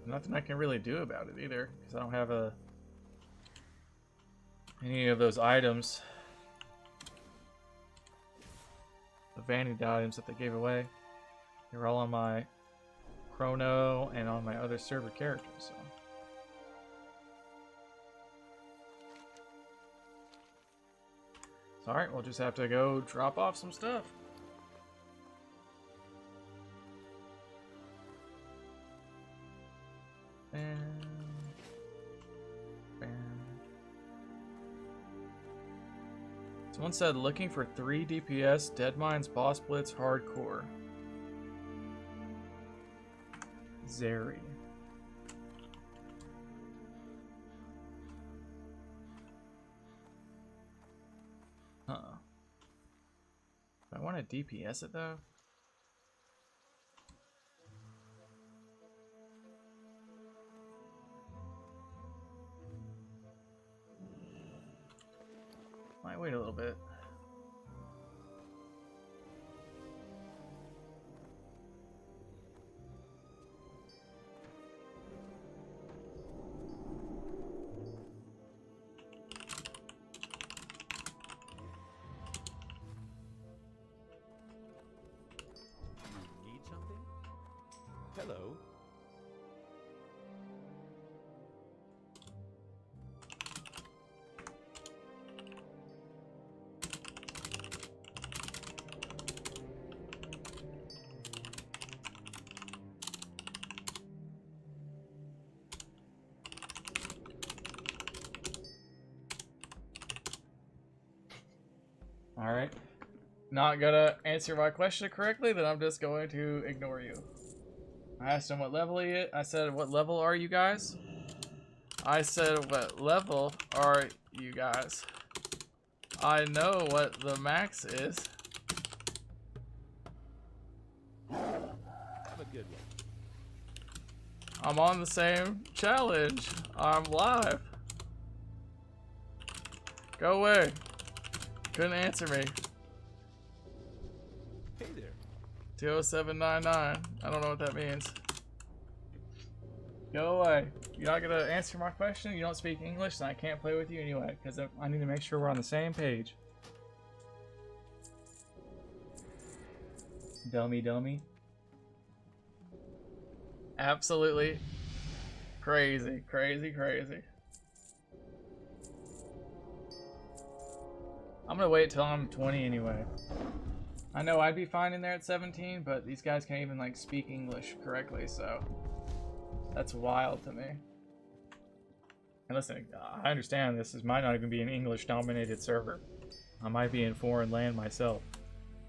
Nothing I can really do about it either, because I don't have any of those items. The vanity items that they gave away. They were all on my chrono and on my other server characters, so. Alright, we'll just have to go drop off some stuff. Bam. Bam. Someone said looking for 3 DPS, Deadmines, Boss Blitz, Hardcore. Zeri. I want to DPS it though. Might wait a little bit. Hello. All right. Not gonna answer my question correctly, then I'm just going to ignore you. I asked him what level he is. I said, what level are you guys? I said, what level are you guys? I know what the max is. Have a good one. I'm on the same challenge. I'm live. Go away. Couldn't answer me. Hey there. 20799. I don't know what that means. Go away. You're not gonna answer my question. You don't speak English, and I can't play with you anyway, because I need to make sure we're on the same page. Dummy, dummy. Absolutely crazy, crazy, crazy. I'm gonna wait till I'm 20 anyway. I know I'd be fine in there at 17, but these guys can't even like speak English correctly, so that's wild to me. And listen, I understand this might not even be an English-dominated server. I might be in foreign land myself.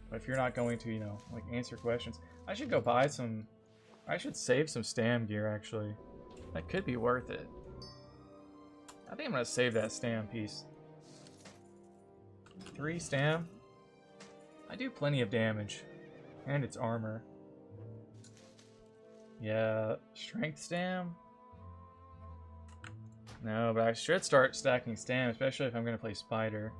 But if you're not going to, you know, like answer questions, I should go buy some. I should save some stam gear actually. That could be worth it. I think I'm gonna save that stam piece. 3 stam. I do plenty of damage. And its armor. Yeah, strength stam? No, but I should start stacking stam, especially if I'm going to play spider.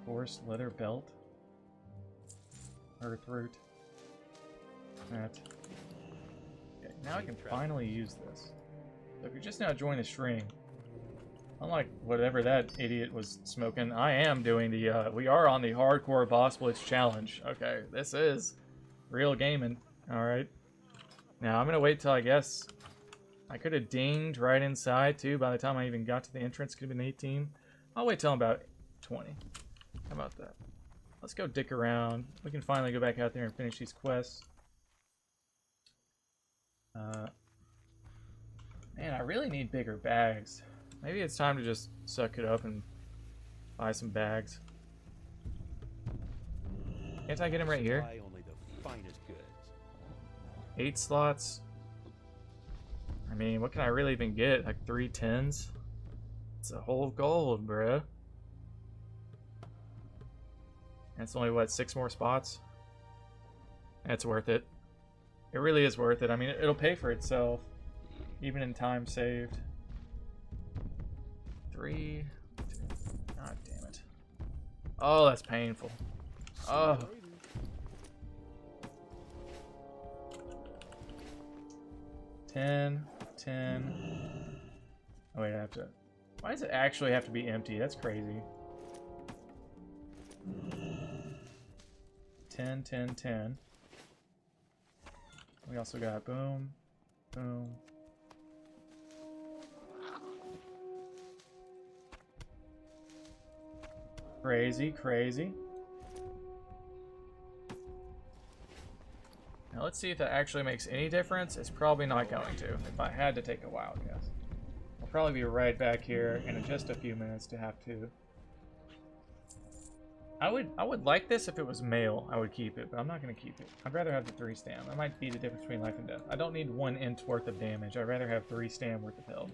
Forced leather belt. Earth root. That. Okay, now I can finally use this. So if you just now join the stream, unlike whatever that idiot was smoking, I am doing the, we are on the hardcore boss blitz challenge. Okay, this is real gaming. Alright. Now I'm gonna wait till, I guess, I could have dinged right inside too. By the time I even got to the entrance, could have been 18. I'll wait till I'm about 20. How about that? Let's go dick around. We can finally go back out there and finish these quests. Man, I really need bigger bags. Maybe it's time to just suck it up and buy some bags. Can't I get him right here? Buy only the finest goods. 8 slots. I mean, what can I really even get? Like 3 10s? It's a whole gold, bruh. That's only, what, 6 more spots? That's worth it. It really is worth it. I mean, it'll pay for itself, even in time saved. 3, 2. God damn it. Oh, that's painful. Oh. $10, 10. Oh wait, I have to. Why does it actually have to be empty? That's crazy. 10, 10, 10. We also got boom, boom. Crazy, crazy. Now let's see if that actually makes any difference. It's probably not going to. If I had to take a wild guess, I'll probably be right back here in just a few minutes to have to. I would like this if it was male. I would keep it, but I'm not going to keep it. I'd rather have the 3 stam. That might be the difference between life and death. I don't need 1 int worth of damage. I'd rather have 3 stam worth of health.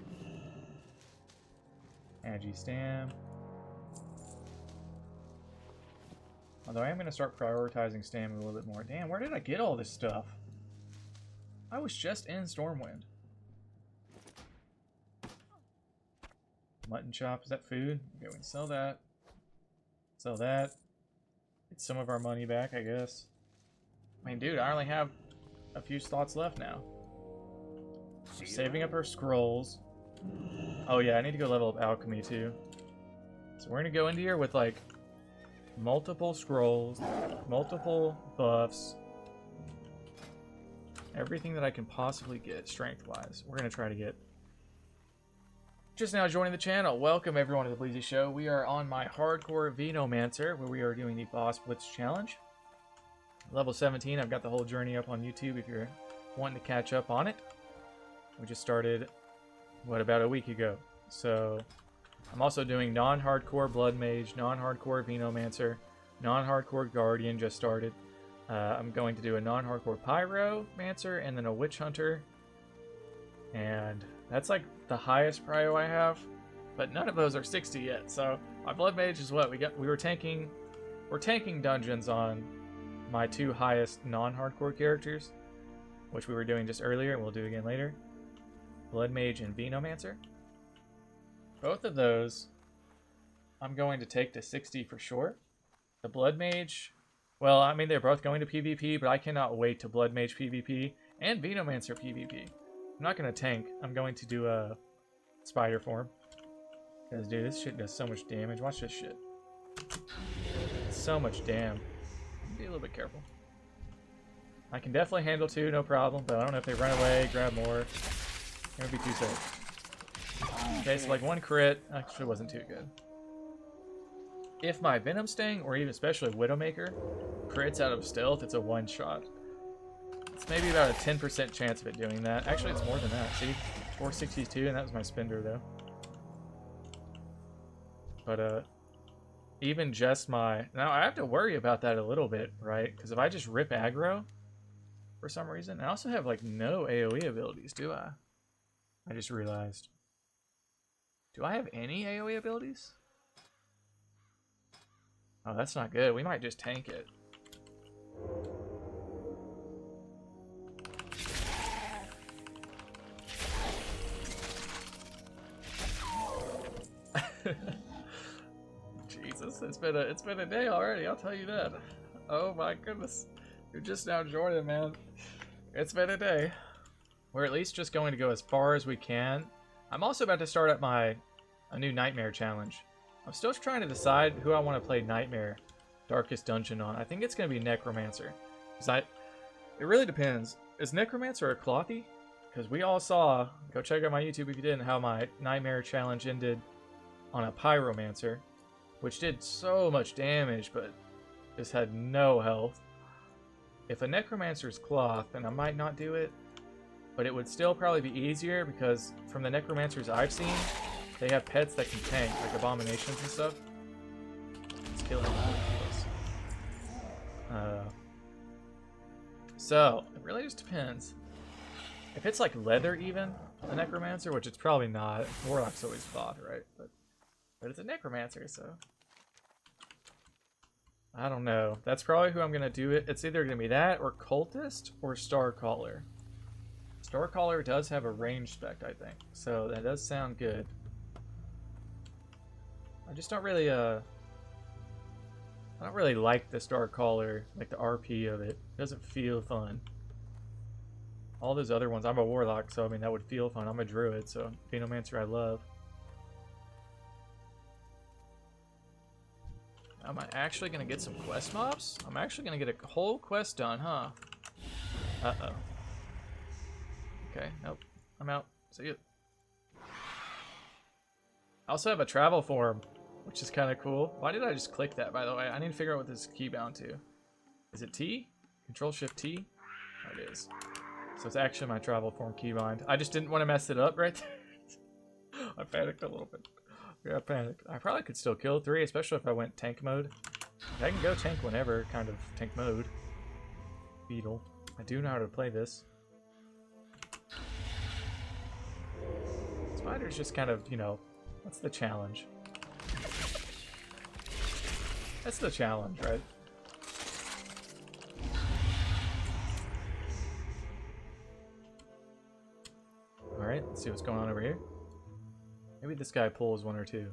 Agi stam. Although I am going to start prioritizing stam a little bit more. Damn, where did I get all this stuff? I was just in Stormwind. Mutton chop, is that food? Okay, we can sell that. Sell that. Get some of our money back, I guess. I mean, dude, I only have a few slots left now. We're saving up our scrolls. Oh yeah, I need to go level up alchemy too. So we're gonna go into here with like multiple scrolls, multiple buffs, everything that I can possibly get strength-wise. We're gonna try to get. Just now joining the channel, welcome everyone to the Bleezy Show. We are on my hardcore Venomancer, where we are doing the Boss Blitz Challenge. Level 17, I've got the whole journey up on YouTube if you're wanting to catch up on it. We just started, what, about a week ago. So, I'm also doing non-hardcore Blood Mage, non-hardcore Venomancer, non-hardcore Guardian just started. I'm going to do a non-hardcore Pyromancer and then a Witch Hunter. And that's like the highest prio I have, but none of those are 60 yet. So my Blood Mage is what we're tanking dungeons on my 2 highest non-hardcore characters, which we were doing just earlier and we'll do again later. Blood Mage and Venomancer. Both of those I'm going to take to 60 for sure. The Blood Mage, well, I mean, they're both going to PvP, but I cannot wait to Blood Mage PvP and Venomancer PvP. I'm not going to tank. I'm going to do a spider form. Because, dude, this shit does so much damage. Watch this shit. So much damn. Be a little bit careful. I can definitely handle 2, no problem. But I don't know if they run away, grab more. It would be too safe. Okay, so like 1 crit. Actually wasn't too good. If my Venom Sting, or even especially Widowmaker, crits out of stealth, it's a 1-shot. It's maybe about a 10% chance of it doing that. Actually, it's more than that. See? 462, and that was my spender, though. But, even just my... Now, I have to worry about that a little bit, right? Because if I just rip aggro, for some reason... I also have, like, no AoE abilities, do I? I just realized. Do I have any AoE abilities? Oh, that's not good. We might just tank it. Jesus, it's been a day already, I'll tell you that. Oh my goodness. You're just now joining, man. It's been a day. We're at least just going to go as far as we can. I'm also about to start up a new Nightmare challenge. I'm still trying to decide who I want to play Nightmare Darkest Dungeon on. I think it's going to be Necromancer. It really depends. Is Necromancer a clothy? Because we all saw, go check out my YouTube if you didn't, how my Nightmare challenge ended on a Pyromancer, which did so much damage, but just had no health. If a Necromancer's cloth, then I might not do it, but it would still probably be easier because from the Necromancers I've seen, they have pets that can tank, like abominations and stuff. Let's kill him. So, it really just depends. If it's like leather even, a Necromancer, which it's probably not. Warlock's always cloth, right? But it's a Necromancer, so... I don't know. That's probably who I'm going to do it. It's either going to be that, or Cultist, or Starcaller. Starcaller does have a range spec, I think. So that does sound good. I just don't really, I don't really like the Starcaller, like the RP of it. It doesn't feel fun. All those other ones, I'm a Warlock, so I mean, that would feel fun. I'm a Druid, so Venomancer I love. Am I actually going to get some quest mobs? I'm actually going to get a whole quest done, huh? Uh-oh. Okay, nope. I'm out. See you. I also have a travel form, which is kind of cool. Why did I just click that, by the way? I need to figure out what this is keybound to. Is it T? Control-Shift-T? Oh, it is. So it's actually my travel form keybind. I just didn't want to mess it up right there. I panicked a little bit. Yeah, I panicked. I probably could still kill 3, especially if I went tank mode. I can go tank whenever, kind of tank mode. Beetle. I do know how to play this. Spider's just kind of, you know, what's the challenge? That's the challenge, right? Alright, let's see what's going on over here. Maybe this guy pulls 1 or 2.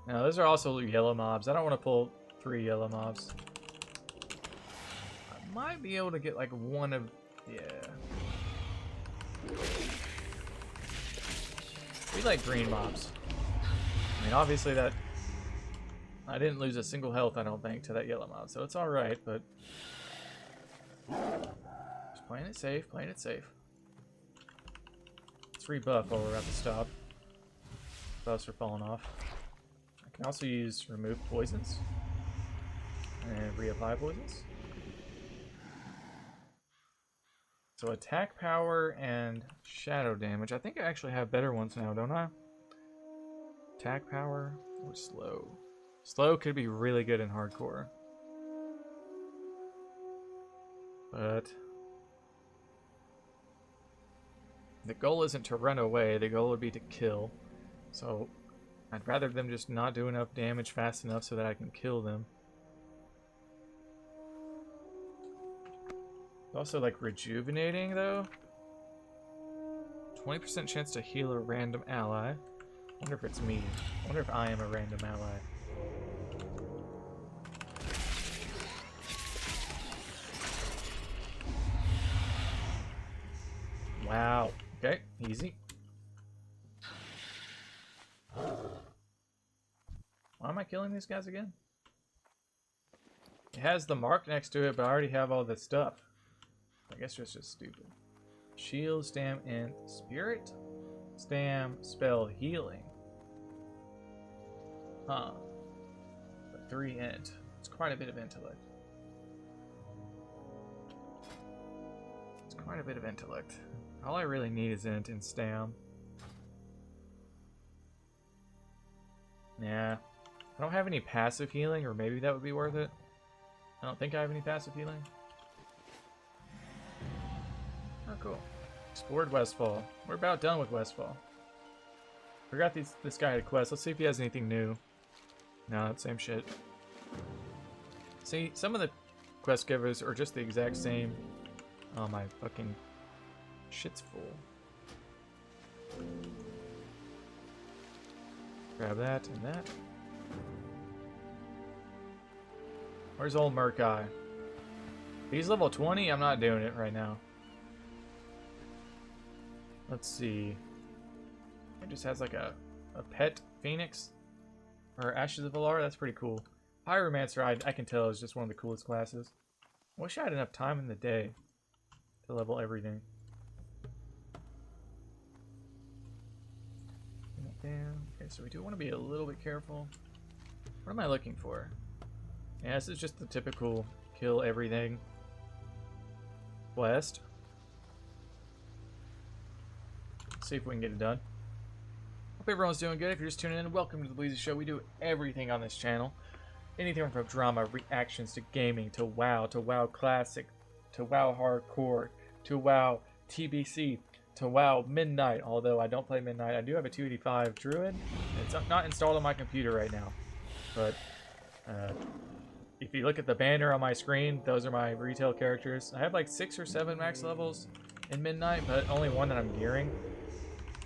Now, those are also yellow mobs. I don't want to pull 3 yellow mobs. I might be able to get like 1 of... Yeah. We like green mobs. I mean, obviously that... I didn't lose a single health, I don't think, to that yellow mob, so it's alright, but... Just playing it safe, playing it safe. Let's rebuff while we're about to stop. Buffs are falling off. I can also use remove poisons. And reapply poisons. So attack power and shadow damage. I think I actually have better ones now, don't I? Attack power or slow. Slow could be really good in hardcore. But the goal isn't to run away, the goal would be to kill. So I'd rather them just not do enough damage fast enough so that I can kill them. Also like rejuvenating though. 20% chance to heal a random ally. Wonder if it's me. Wonder if I am a random ally. Wow. Okay, easy. Why am I killing these guys again? It has the mark next to it, but I already have all this stuff. I guess it's just stupid. Shield, stam, and spirit? Stam, spell, healing. Huh. But 3 int. It's quite a bit of intellect. It's quite a bit of intellect. All I really need is int and stam. Yeah. I don't have any passive healing, or maybe that would be worth it. I don't think I have any passive healing. Oh, cool. Explored Westfall. We're about done with Westfall. Forgot this guy had a quest. Let's see if he has anything new. No, same shit. See, some of the quest givers are just the exact same. Oh, my fucking shit's full. Grab that and that. Where's old Murkai? He's level 20? I'm not doing it right now. Let's see. It just has like a pet phoenix. Or Ashes of Valar. That's pretty cool. Pyromancer, I can tell, is just one of the coolest classes. I wish I had enough time in the day to level everything. Damn. Okay, so we do want to be a little bit careful. What am I looking for? Yeah, this is just the typical kill everything quest. See if we can get it done. Hope everyone's doing good. If you're just tuning in, welcome to the Blitz Show. We do everything on this channel. Anything from drama, reactions, to gaming, to WoW Classic, to WoW Hardcore, to WoW TBC, to WoW Midnight. Although I don't play Midnight, I do have a 285 Druid. It's not installed on my computer right now. But if you look at the banner on my screen, those are my retail characters. I have like 6 or 7 max levels in Midnight, but only one that I'm gearing,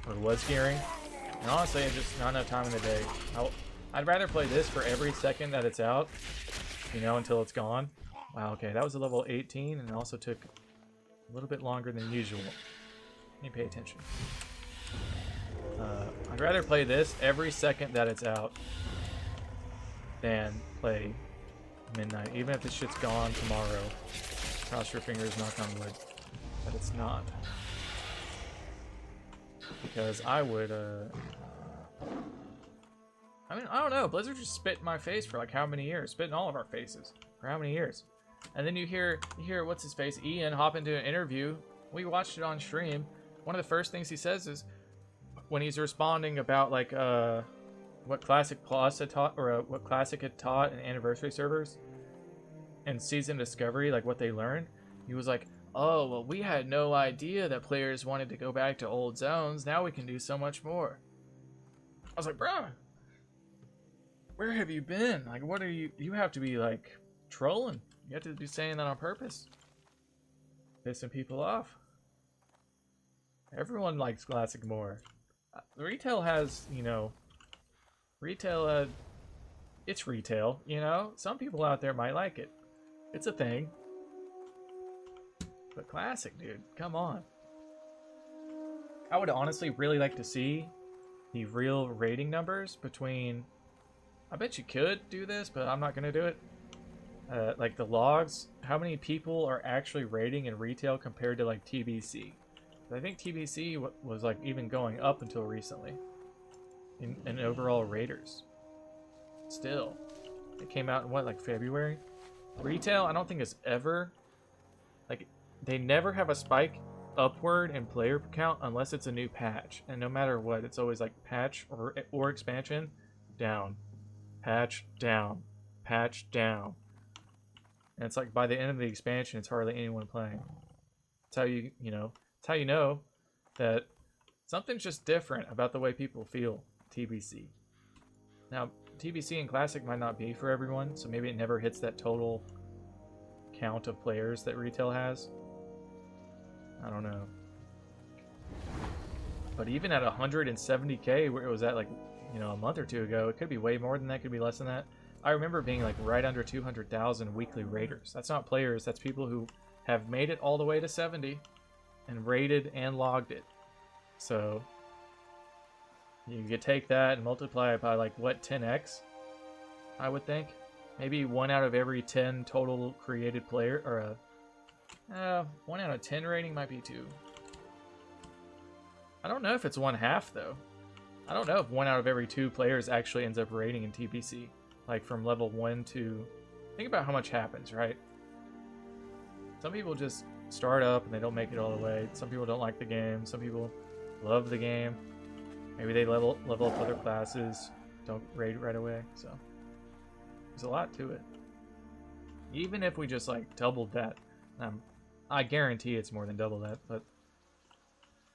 or was gearing. And honestly, it's just not enough time in the day. I'd rather play this for every second that it's out, you know, until it's gone. Wow, okay, that was a level 18, and it also took a little bit longer than usual. Let me pay attention. I'd rather play this every second that it's out than play Midnight, even if this shit's gone tomorrow. Cross your fingers, knock on wood, that it's not. Because I would, I mean, I don't know. Blizzard just spit in my face for like how many years? Spit in all of our faces for how many years? And then you hear what's his face, Ian, hop into an interview. We watched it on stream. One of the first things he says is when he's responding about like what Classic Plus had taught, or what Classic had taught in Anniversary servers and Season Discovery, like what they learned. He was like, "Oh, well, we had no idea that players wanted to go back to old zones. Now we can do so much more." I was like, "Bro, where have you been? Like, what are you have to be like trolling. You have to be saying that on purpose. Pissing people off." Everyone likes Classic more. Retail has, you know, retail, it's retail, you know? Some people out there might like it. It's a thing. But Classic, dude, come on. I would honestly really like to see the real rating numbers between... I bet you could do this, but I'm not going to do it. Like the logs, how many people are actually rating in retail compared to like TBC? I think TBC was like even going up until recently in overall raters. Still, it came out in what, like February? Retail, I don't think it's ever, like, they never have a spike upward in player count unless it's a new patch, and no matter what, it's always like patch or expansion, down, patch, down, patch, down. And it's like by the end of the expansion, it's hardly anyone playing. That's how it's how you know that something's just different about the way people feel TBC. Now, TBC and Classic might not be for everyone, so maybe it never hits that total count of players that retail has. I don't know. But even at 170k, where it was at like, you know, a month or two ago, it could be way more than that, could be less than that. I remember being like right under 200,000 weekly raiders. That's not players, that's people who have made it all the way to 70 and raided and logged it. So you could take that and multiply it by like what, 10x? I would think. Maybe 1 out of every 10 total created player, or 1 out of 10 rating might be 2. I don't know if it's 1/2 though. I don't know if 1 out of every 2 players actually ends up rating in TBC. Like from level 1 to... Think about how much happens, right? Some people just start up and they don't make it all the way. Some people don't like the game. Some people love the game. Maybe they level up other classes, don't raid right away. So there's a lot to it. Even if we just like doubled that, I guarantee it's more than double that, but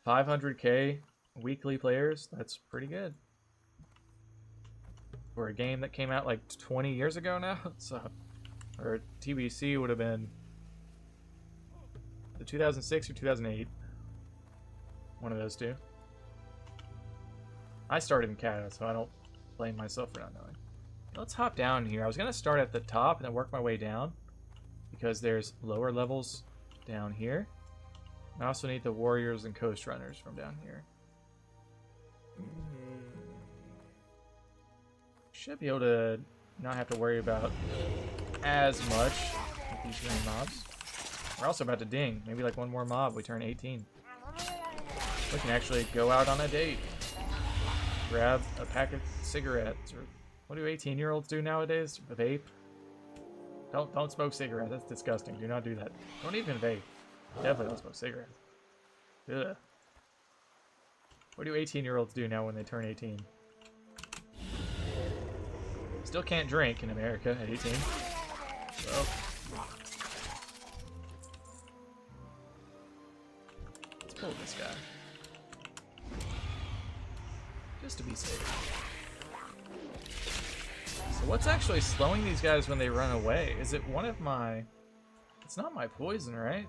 500k weekly players, that's pretty good. for a game that came out like 20 years ago now. So, or TBC would have been the 2006 or 2008. One of those two. I started in Canada, so I don't blame myself for not knowing. Let's hop down here. I was going to start at the top and then work my way down, because there's lower levels down here. I also need the warriors and coast runners from down here. Should be able to not have to worry about as much with these green mobs. We're also about to ding. Maybe like one more mob, we turn 18. We can actually go out on a date. Grab a pack of cigarettes. Or what do 18-year-olds do nowadays? Vape? Don't smoke cigarettes. That's disgusting. Do not do that. Don't even vape. Definitely don't smoke cigarettes. Ugh. What do 18-year-olds do now when they turn 18? Still can't drink in America at 18. So let's pull this guy. Just to be safe. So what's actually slowing these guys when they run away? Is it one of my... It's not my poison, right?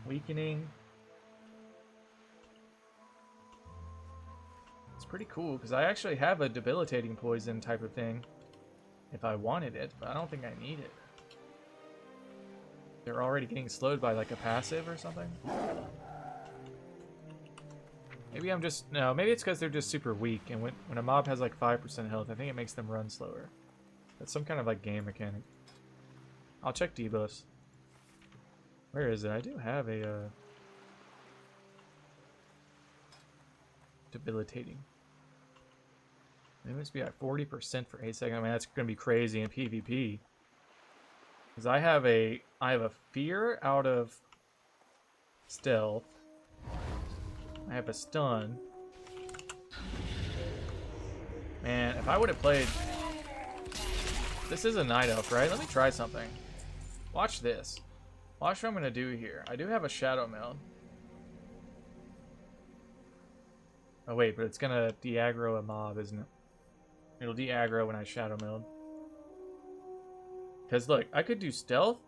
Weakening. It's pretty cool, because I actually have a debilitating poison type of thing if I wanted it, but I don't think I need it. They're already getting slowed by like a passive or something? Maybe I'm just... No, maybe it's because they're just super weak, and when a mob has like 5% health, I think it makes them run slower. That's some kind of like game mechanic. I'll check debuffs. Where is it? I do have a debilitating. It must be at 40% for 8 seconds. I mean, that's gonna be crazy in PvP. Because I have a fear out of stealth. I have a stun. Man, if I would have played... This is a night elf, right? Let me try something. Watch this. Watch what I'm gonna do here. I do have a shadow meld. Oh wait, but it's gonna de-aggro a mob, isn't it? It'll de-aggro when I shadow meld. Because look, I could do stealth,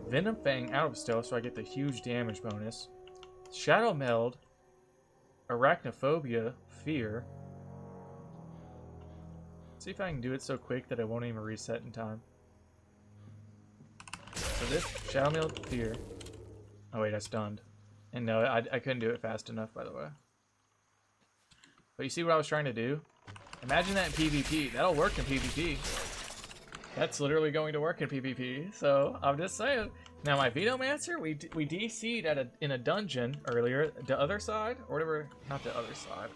Venom Fang out of stealth so I get the huge damage bonus, shadow meld, arachnophobia, fear. See if I can do it so quick that I won't even reset in time. So this shadow meld, fear. Oh wait, I stunned. And no, I couldn't do it fast enough, by the way. But you see what I was trying to do? Imagine that in PvP. That'll work in PvP. That's literally going to work in PvP. So I'm just saying. Now my Venomancer, we DC'd in a dungeon earlier. The other side, or whatever. Not the other side.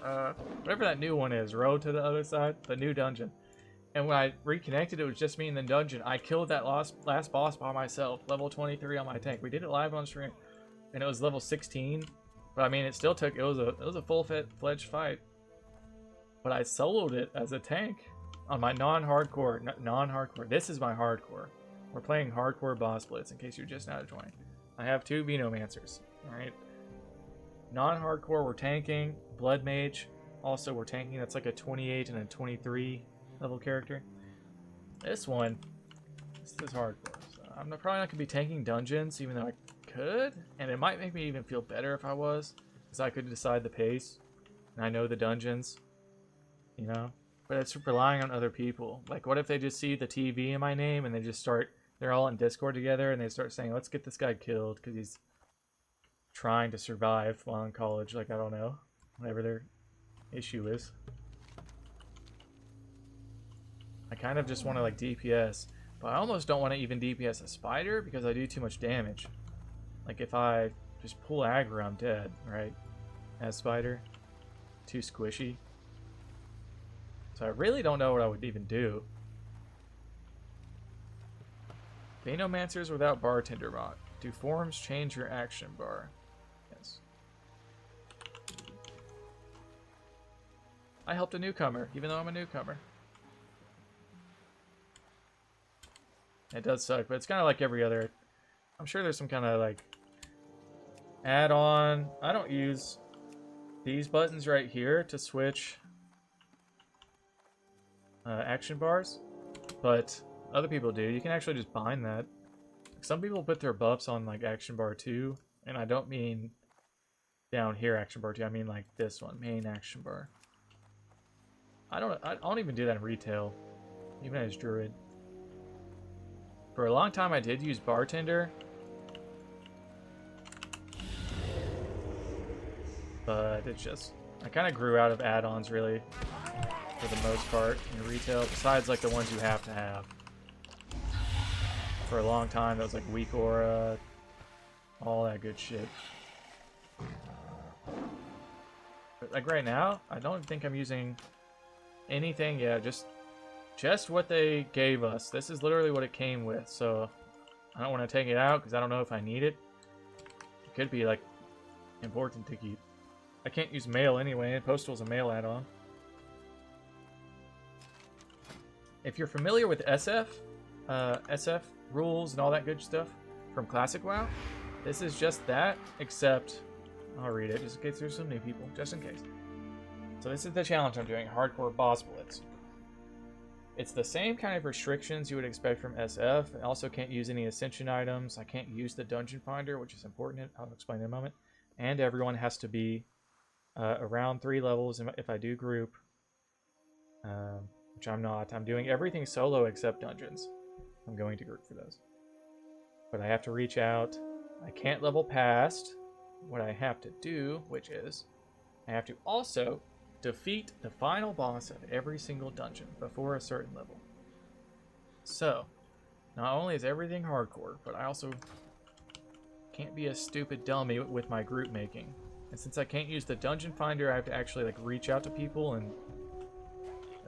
Whatever that new one is. Road to the other side. The new dungeon. And when I reconnected, it was just me in the dungeon. I killed that last boss by myself. Level 23 on my tank. We did it live on stream, and it was level 16. But I mean, it still took. It was a full-fledged fight. But I soloed it as a tank on my non-hardcore. This is my hardcore. We're playing hardcore boss blitz, in case you're just now joining. I have 2 Venomancers. Alright. Non-hardcore, we're tanking. Blood Mage, also we're tanking. That's like a 28 and a 23 level character. This one, this is hardcore. So I'm probably not going to be tanking dungeons, even though I could. And it might make me even feel better if I was, because I could decide the pace. And I know the dungeons. You know? But it's relying on other people. Like, what if they just see the TV in my name and they just start... They're all in Discord together and they start saying, let's get this guy killed because he's trying to survive while in college. Like, I don't know. Whatever their issue is. I kind of just want to, like, DPS. But I almost don't want to even DPS a spider because I do too much damage. Like, if I just pull aggro, I'm dead, right? As spider. Too squishy. So I really don't know what I would even do. Venomancers without bartender mod. Do forms change your action bar? Yes. I helped a newcomer, even though I'm a newcomer. It does suck, but it's kind of like every other... I'm sure there's some kind of like add-on. I don't use these buttons right here to switch action bars, but other people do. You can actually just bind that. Some people put their buffs on like action bar 2, and I don't mean down here action bar 2. I mean like this one, main action bar. I don't even do that in retail, even as druid. For a long time, I did use bartender, but it's just I kind of grew out of add-ons really, for the most part in retail. Besides like the ones you have to have. For a long time, that was like weak aura, all that good shit. But like right now, I don't think I'm using anything. Yeah, just what they gave us. This is literally what it came with, so I don't want to take it out because I don't know if I need it. It could be like important to keep. I can't use mail anyway, and Postal's a mail add-on. If you're familiar with SF rules and all that good stuff from Classic WoW, this is just that, except I'll read it just in case there's some new people, just in case. So this is the challenge I'm doing, Hardcore Boss Blitz. It's the same kind of restrictions you would expect from SF. I also can't use any Ascension items. I can't use the Dungeon Finder, which is important. I'll explain in a moment. And everyone has to be around 3 levels if I do group, which I'm not. I'm doing everything solo except dungeons. I'm going to group for those. But I have to reach out. I can't level past what I have to do, which is I have to also defeat the final boss of every single dungeon before a certain level. So, not only is everything hardcore, but I also can't be a stupid dummy with my group making. And since I can't use the Dungeon Finder, I have to actually like reach out to people, and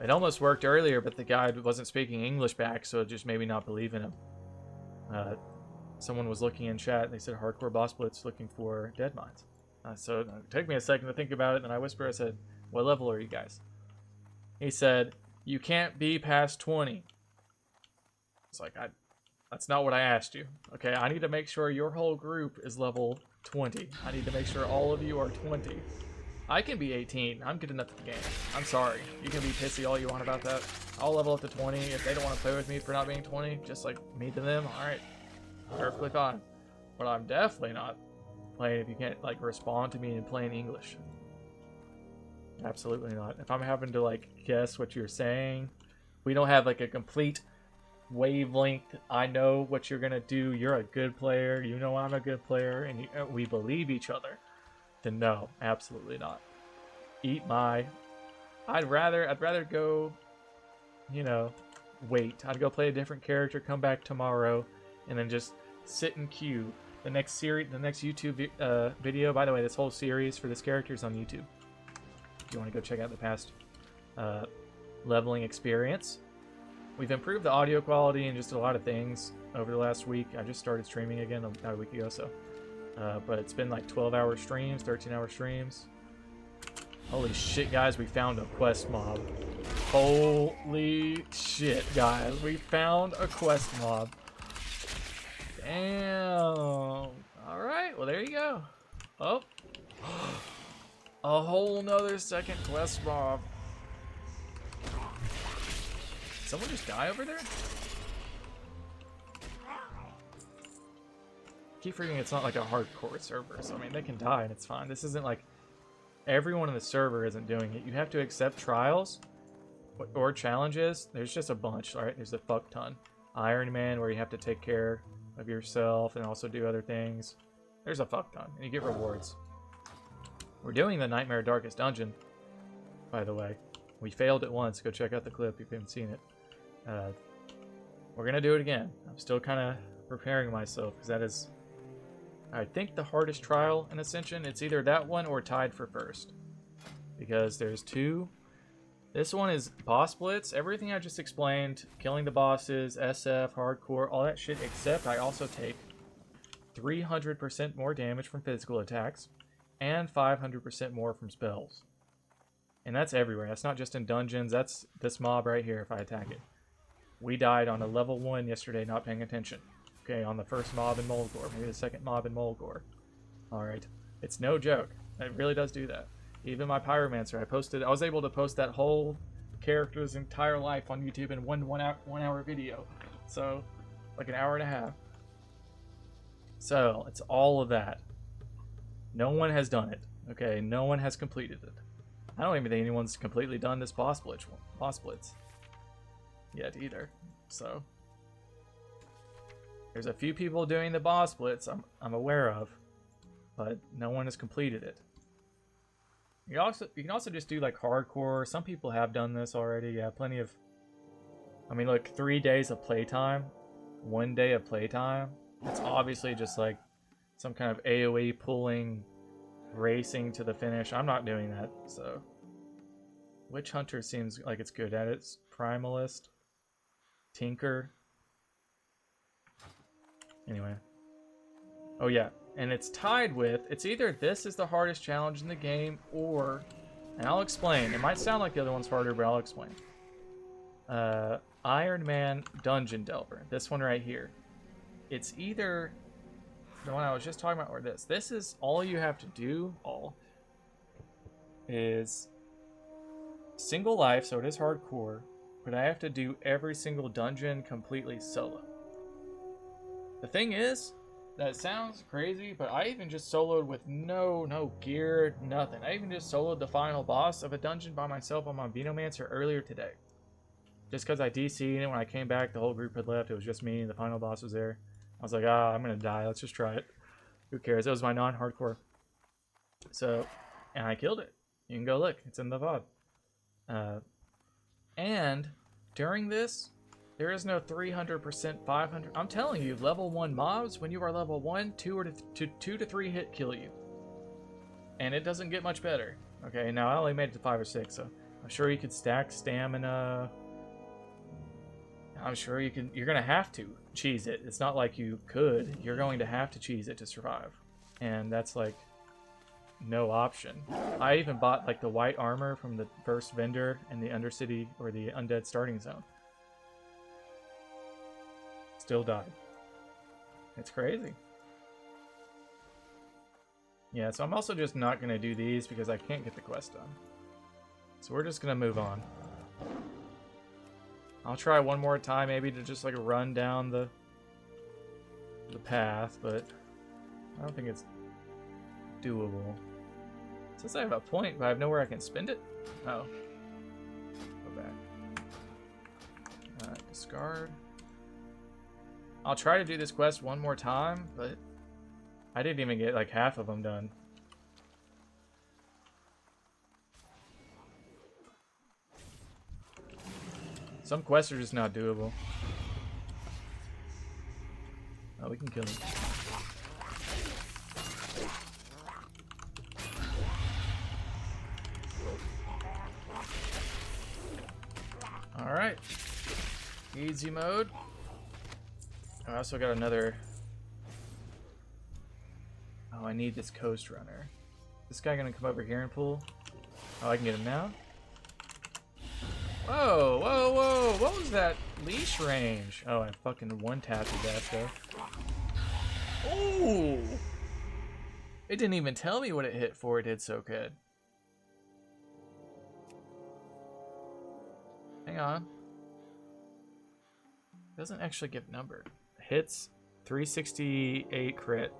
it almost worked earlier, but the guy wasn't speaking English back, so it just made me not believe in him. Someone was looking in chat, and they said Hardcore Boss Blitz looking for dead mines. So it took me a second to think about it, and I whispered, I said, what level are you guys? He said, you can't be past 20. It's like, that's not what I asked you. Okay, I need to make sure your whole group is level 20. I need to make sure all of you are 20. I can be 18. I'm good enough at the game. I'm sorry. You can be pissy all you want about that. I'll level up to 20. If they don't want to play with me for not being 20, just like me to them, alright. Perfectly fine. But I'm definitely not playing if you can't like respond to me in plain English. Absolutely not. If I'm having to like guess what you're saying, we don't have like a complete wavelength. I know what you're gonna do. You're a good player. You know I'm a good player, and we believe each other. Then no, absolutely not. Eat my. I'd rather go. You know, wait. I'd go play a different character, come back tomorrow, and then just sit in queue. The next series, the next YouTube video. By the way, this whole series for this character is on YouTube. If you want to go check out the past leveling experience. We've improved the audio quality and just a lot of things over the last week. I just started streaming again about a week ago, so. But it's been like 12-hour streams, 13-hour streams. Holy shit, guys, we found a quest mob. Holy shit, guys, we found a quest mob. Damn. Alright, well, there you go. Oh. A whole nother second quest mob. Did someone just die over there? I keep forgetting it's not like a hardcore server, so I mean, they can die and it's fine. This isn't like everyone in the server isn't doing it. You have to accept trials or challenges. There's just a bunch, alright? There's a fuck ton. Iron Man, where you have to take care of yourself and also do other things. There's a fuck ton, and you get rewards. We're doing the Nightmare Darkest Dungeon, by the way. We failed it once. Go check out the clip if you haven't seen it. We're going to do it again. I'm still kind of preparing myself, because that is, I think, the hardest trial in Ascension. It's either that one or tied for first. Because there's two. This one is Boss Blitz. Everything I just explained, killing the bosses, SF, hardcore, all that shit, except I also take 300% more damage from physical attacks and 500% more from spells. And that's everywhere. That's not just in dungeons. That's this mob right here if I attack it. We died on a level 1 yesterday not paying attention. Okay, on the first mob in Mulgore. Maybe the second mob in Mulgore. Alright. It's no joke. It really does do that. Even my Pyromancer, I was able to post that whole character's entire life on YouTube in one hour video. So, like an hour and a half. So, it's all of that. No one has done it. Okay, no one has completed it. I don't even think anyone's completely done this boss blitz yet either. So, there's a few people doing the boss blitz I'm aware of, but no one has completed it. You can also just do like hardcore. Some people have done this already. Yeah, plenty of. I mean, look, 3 days of playtime, 1 day of playtime. It's obviously just like some kind of AoE pulling, racing to the finish. I'm not doing that. So, Witch Hunter seems like it's good at it. It's Primalist, Tinker. Anyway. Oh yeah. And it's tied with, it's either this is the hardest challenge in the game, or, and I'll explain. It might sound like the other one's harder, but I'll explain. Iron Man Dungeon Delver. This one right here. It's either the one I was just talking about, or this. This is all you have to do, is single life, so it is hardcore, but I have to do every single dungeon completely solo. The thing is, that sounds crazy, but I even just soloed with no gear, nothing. I even just soloed the final boss of a dungeon by myself on my Venomancer earlier today. Just because I DC'd, and when I came back, the whole group had left. It was just me, and the final boss was there. I was like, I'm going to die. Let's just try it. Who cares? It was my non-hardcore. So, and I killed it. You can go look. It's in the VOD. And during this, there is no 300%, 500. I'm telling you, level 1 mobs, when you are level 1, 2 to 3 hit kill you. And it doesn't get much better. Okay, now I only made it to 5 or 6, so I'm sure you could stack stamina. I'm sure you can. You're going to have to cheese it. It's not like you could. You're going to have to cheese it to survive. And that's like no option. I even bought like the white armor from the first vendor in the Undercity or the Undead starting zone. Still died. It's crazy. Yeah, so I'm also just not going to do these because I can't get the quest done. So we're just going to move on. I'll try one more time maybe to just like run down the path, but I don't think it's doable. Since I have a point, but I have nowhere I can spend it. Oh. Go back. Discard. I'll try to do this quest one more time, but I didn't even get like half of them done. Some quests are just not doable. Oh, we can kill him. Alright. Easy mode. I also got another... Oh, I need this Coast Runner. This guy gonna come over here and pull? Oh, I can get him now? Whoa, whoa, whoa! What was that leash range? Oh, I fucking one-tapped his ass though. Ooh! It didn't even tell me what it hit for. It did so good. Hang on. Doesn't actually give number. Hits 368 crit.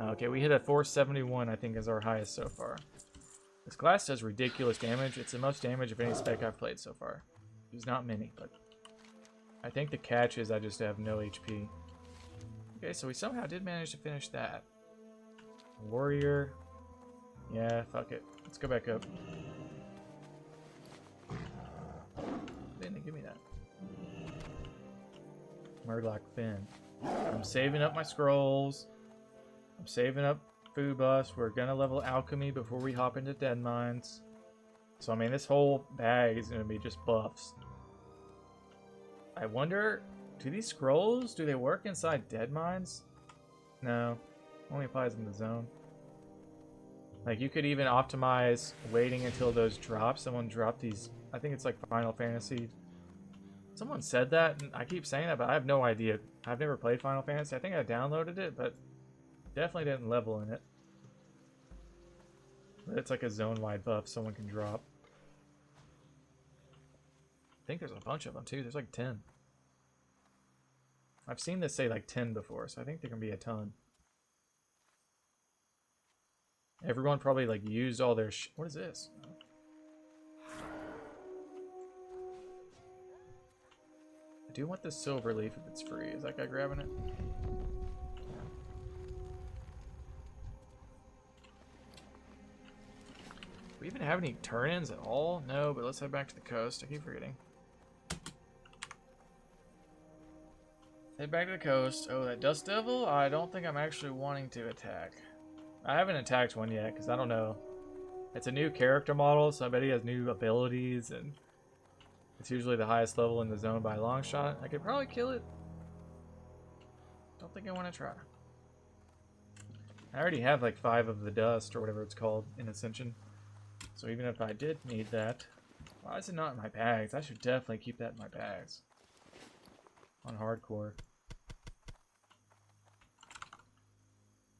Okay, we hit a 471, I think, is our highest so far. This class does ridiculous damage. It's the most damage of any spec I've played so far. There's not many, but I think the catch is I just have no HP. Okay, so we somehow did manage to finish that. Warrior. Yeah, fuck it. Let's go back up. They didn't give me that. Murloc Fin. I'm saving up my scrolls. I'm saving up food buffs. We're gonna level alchemy before we hop into dead mines. So I mean, this whole bag is gonna be just buffs. I wonder, do these scrolls, do they work inside dead mines? No, only applies in the zone. Like, you could even optimize waiting until those drop. Someone dropped these, I think it's like Final Fantasy. Someone said that, and I keep saying that, but I have no idea. I've never played Final Fantasy. I think I downloaded it, but definitely didn't level in it. But it's like a zone-wide buff someone can drop. think there's a bunch of them too. There's like 10. I've seen this say like 10 before, so I think there can be a ton. Everyone probably like used all their what is this? I do want this silver leaf if it's free. Is that guy grabbing it? Do we even have any turn-ins at all? No, but let's head back to the coast. I keep forgetting. Head back to the coast. Oh, that Dust Devil? I don't think I'm actually wanting to attack. I haven't attacked one yet, because I don't know. It's a new character model, so I bet he has new abilities, and it's usually the highest level in the zone by a long shot. I could probably kill it. Don't think I want to try. I already have like 5 of the dust, or whatever it's called, in Ascension. So even if I did need that, why is it not in my bags? I should definitely keep that in my bags. On hardcore.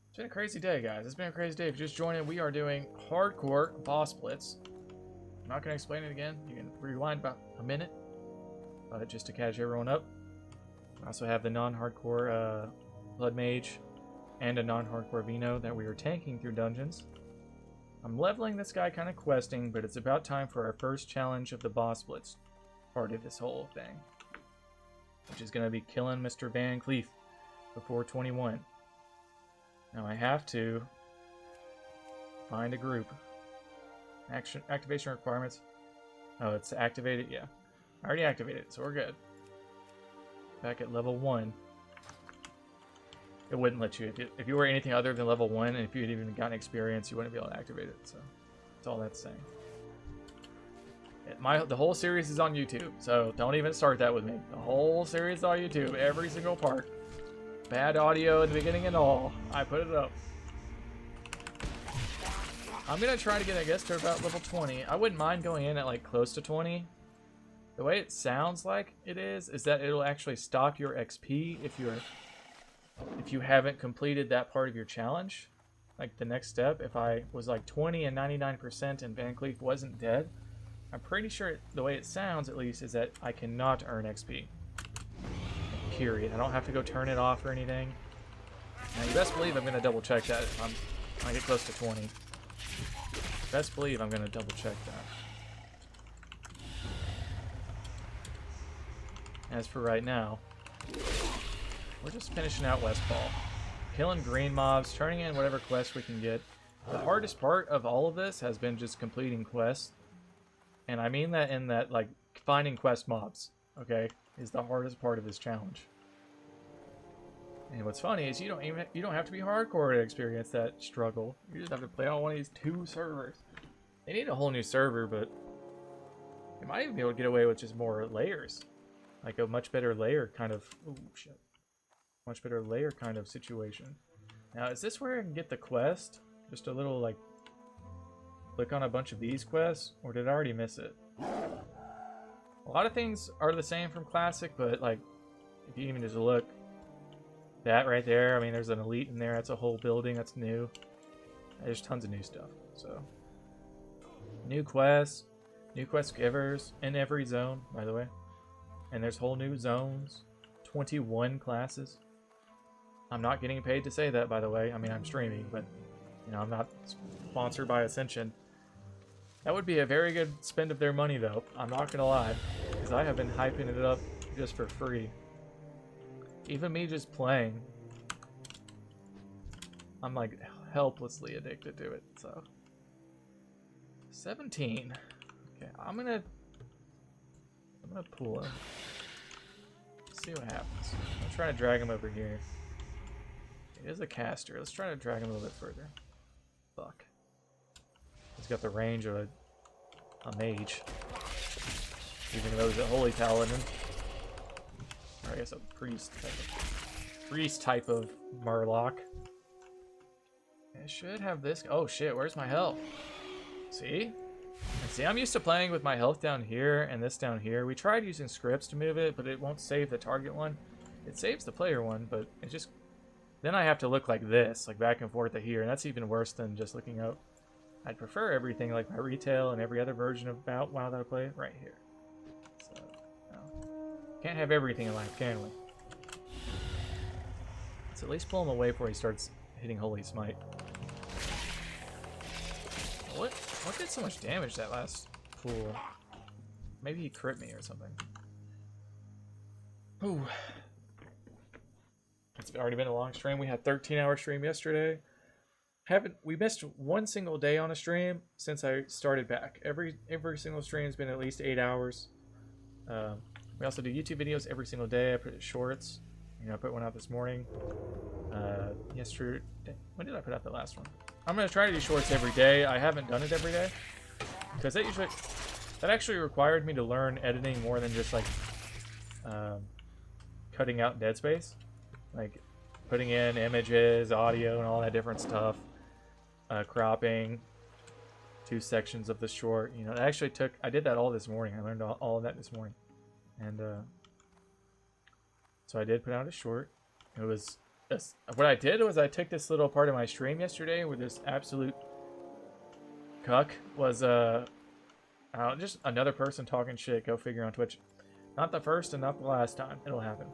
It's been a crazy day, guys. It's been a crazy day. If you just joined in, we are doing hardcore boss blitz. I'm not going to explain it again. You can rewind about a minute, just to catch everyone up. I also have the non-hardcore Blood Mage and a non-hardcore Veno that we are tanking through dungeons. I'm leveling this guy kind of questing, but it's about time for our first challenge of the boss blitz part of this whole thing, which is going to be killing Mr. Van Cleef before 21. Now I have to find a group. Activation requirements. Oh, it's activated? Yeah. I already activated it, so we're good. Back at level 1. It wouldn't let you. If you were anything other than level 1, and if you had even gotten experience, you wouldn't be able to activate it. So that's all that's saying. The whole series is on YouTube, so don't even start that with me. The whole series is on YouTube, every single part. Bad audio in the beginning and all. I put it up. I'm gonna try to get, I guess, to about level 20. I wouldn't mind going in at like close to 20. The way it sounds like it is that it'll actually stop your XP if you haven't completed that part of your challenge. Like the next step, if I was like 20 and 99% and Van Cleef wasn't dead, I'm pretty sure the way it sounds at least is that I cannot earn XP. Period. I don't have to go turn it off or anything. Now you best believe I'm going to double check that when I get close to 20. Best believe I'm going to double check that. As for right now, we're just finishing out Westfall. Killing green mobs, turning in whatever quests we can get. The hardest part of all of this has been just completing quests. And I mean that in that, like, finding quest mobs, okay, is the hardest part of this challenge. And what's funny is you don't have to be hardcore to experience that struggle. You just have to play on one of these 2 servers. They need a whole new server, but you might even be able to get away with just more layers. Like a much better layer kind of... Oh, shit. Much better layer kind of situation. Now, is this where I can get the quest? Just a little, like... click on a bunch of these quests? Or did I already miss it? A lot of things are the same from Classic, but, like, if you even just look... That right there, I mean, there's an elite in there. That's a whole building. That's new. There's tons of new stuff, so... New quests. New quest givers in every zone, by the way. And there's whole new zones. 21 classes. I'm not getting paid to say that, by the way. I mean, I'm streaming, but, you know, I'm not sponsored by Ascension. That would be a very good spend of their money, though. I'm not gonna lie, because I have been hyping it up just for free. Even me just playing, I'm like helplessly addicted to it. So 17. Okay, I'm gonna pull him. See what happens. I'm trying to drag him over here. He is a caster. Let's try to drag him a little bit further. Fuck. He's got the range of a mage. Even though he's a holy paladin. Or I guess a priest type of Murloc. I should have this. Oh shit, where's my health? See? And see, I'm used to playing with my health down here and this down here. We tried using scripts to move it, but it won't save the target one. It saves the player one, but it just... Then I have to look like this, like back and forth to here, and that's even worse than just looking out. I'd prefer everything like my retail and every other version of WoW that I play right here. So... Can't have everything in life, can we? Let's at least pull him away before he starts hitting Holy Smite. What did so much damage that last pool? Maybe he crit me or something. Ooh. It's already been a long stream. We had 13-hour stream yesterday. We missed one single day on a stream since I started back. Every single stream's been at least 8 hours. We also do YouTube videos every single day. I put shorts. You know, I put one out this morning. Yesterday. When did I put out the last one? I'm gonna try to do shorts every day. I haven't done it every day because that actually required me to learn editing more than just like cutting out dead space, like putting in images, audio, and all that different stuff. Cropping 2 sections of the short. You know, it actually took. I did that all this morning. I learned all of that this morning, and so I did put out a short. It was. What I did was I took this little part of my stream yesterday where this absolute cuck was just another person talking shit. Go figure on Twitch. Not the first and not the last time it'll happen.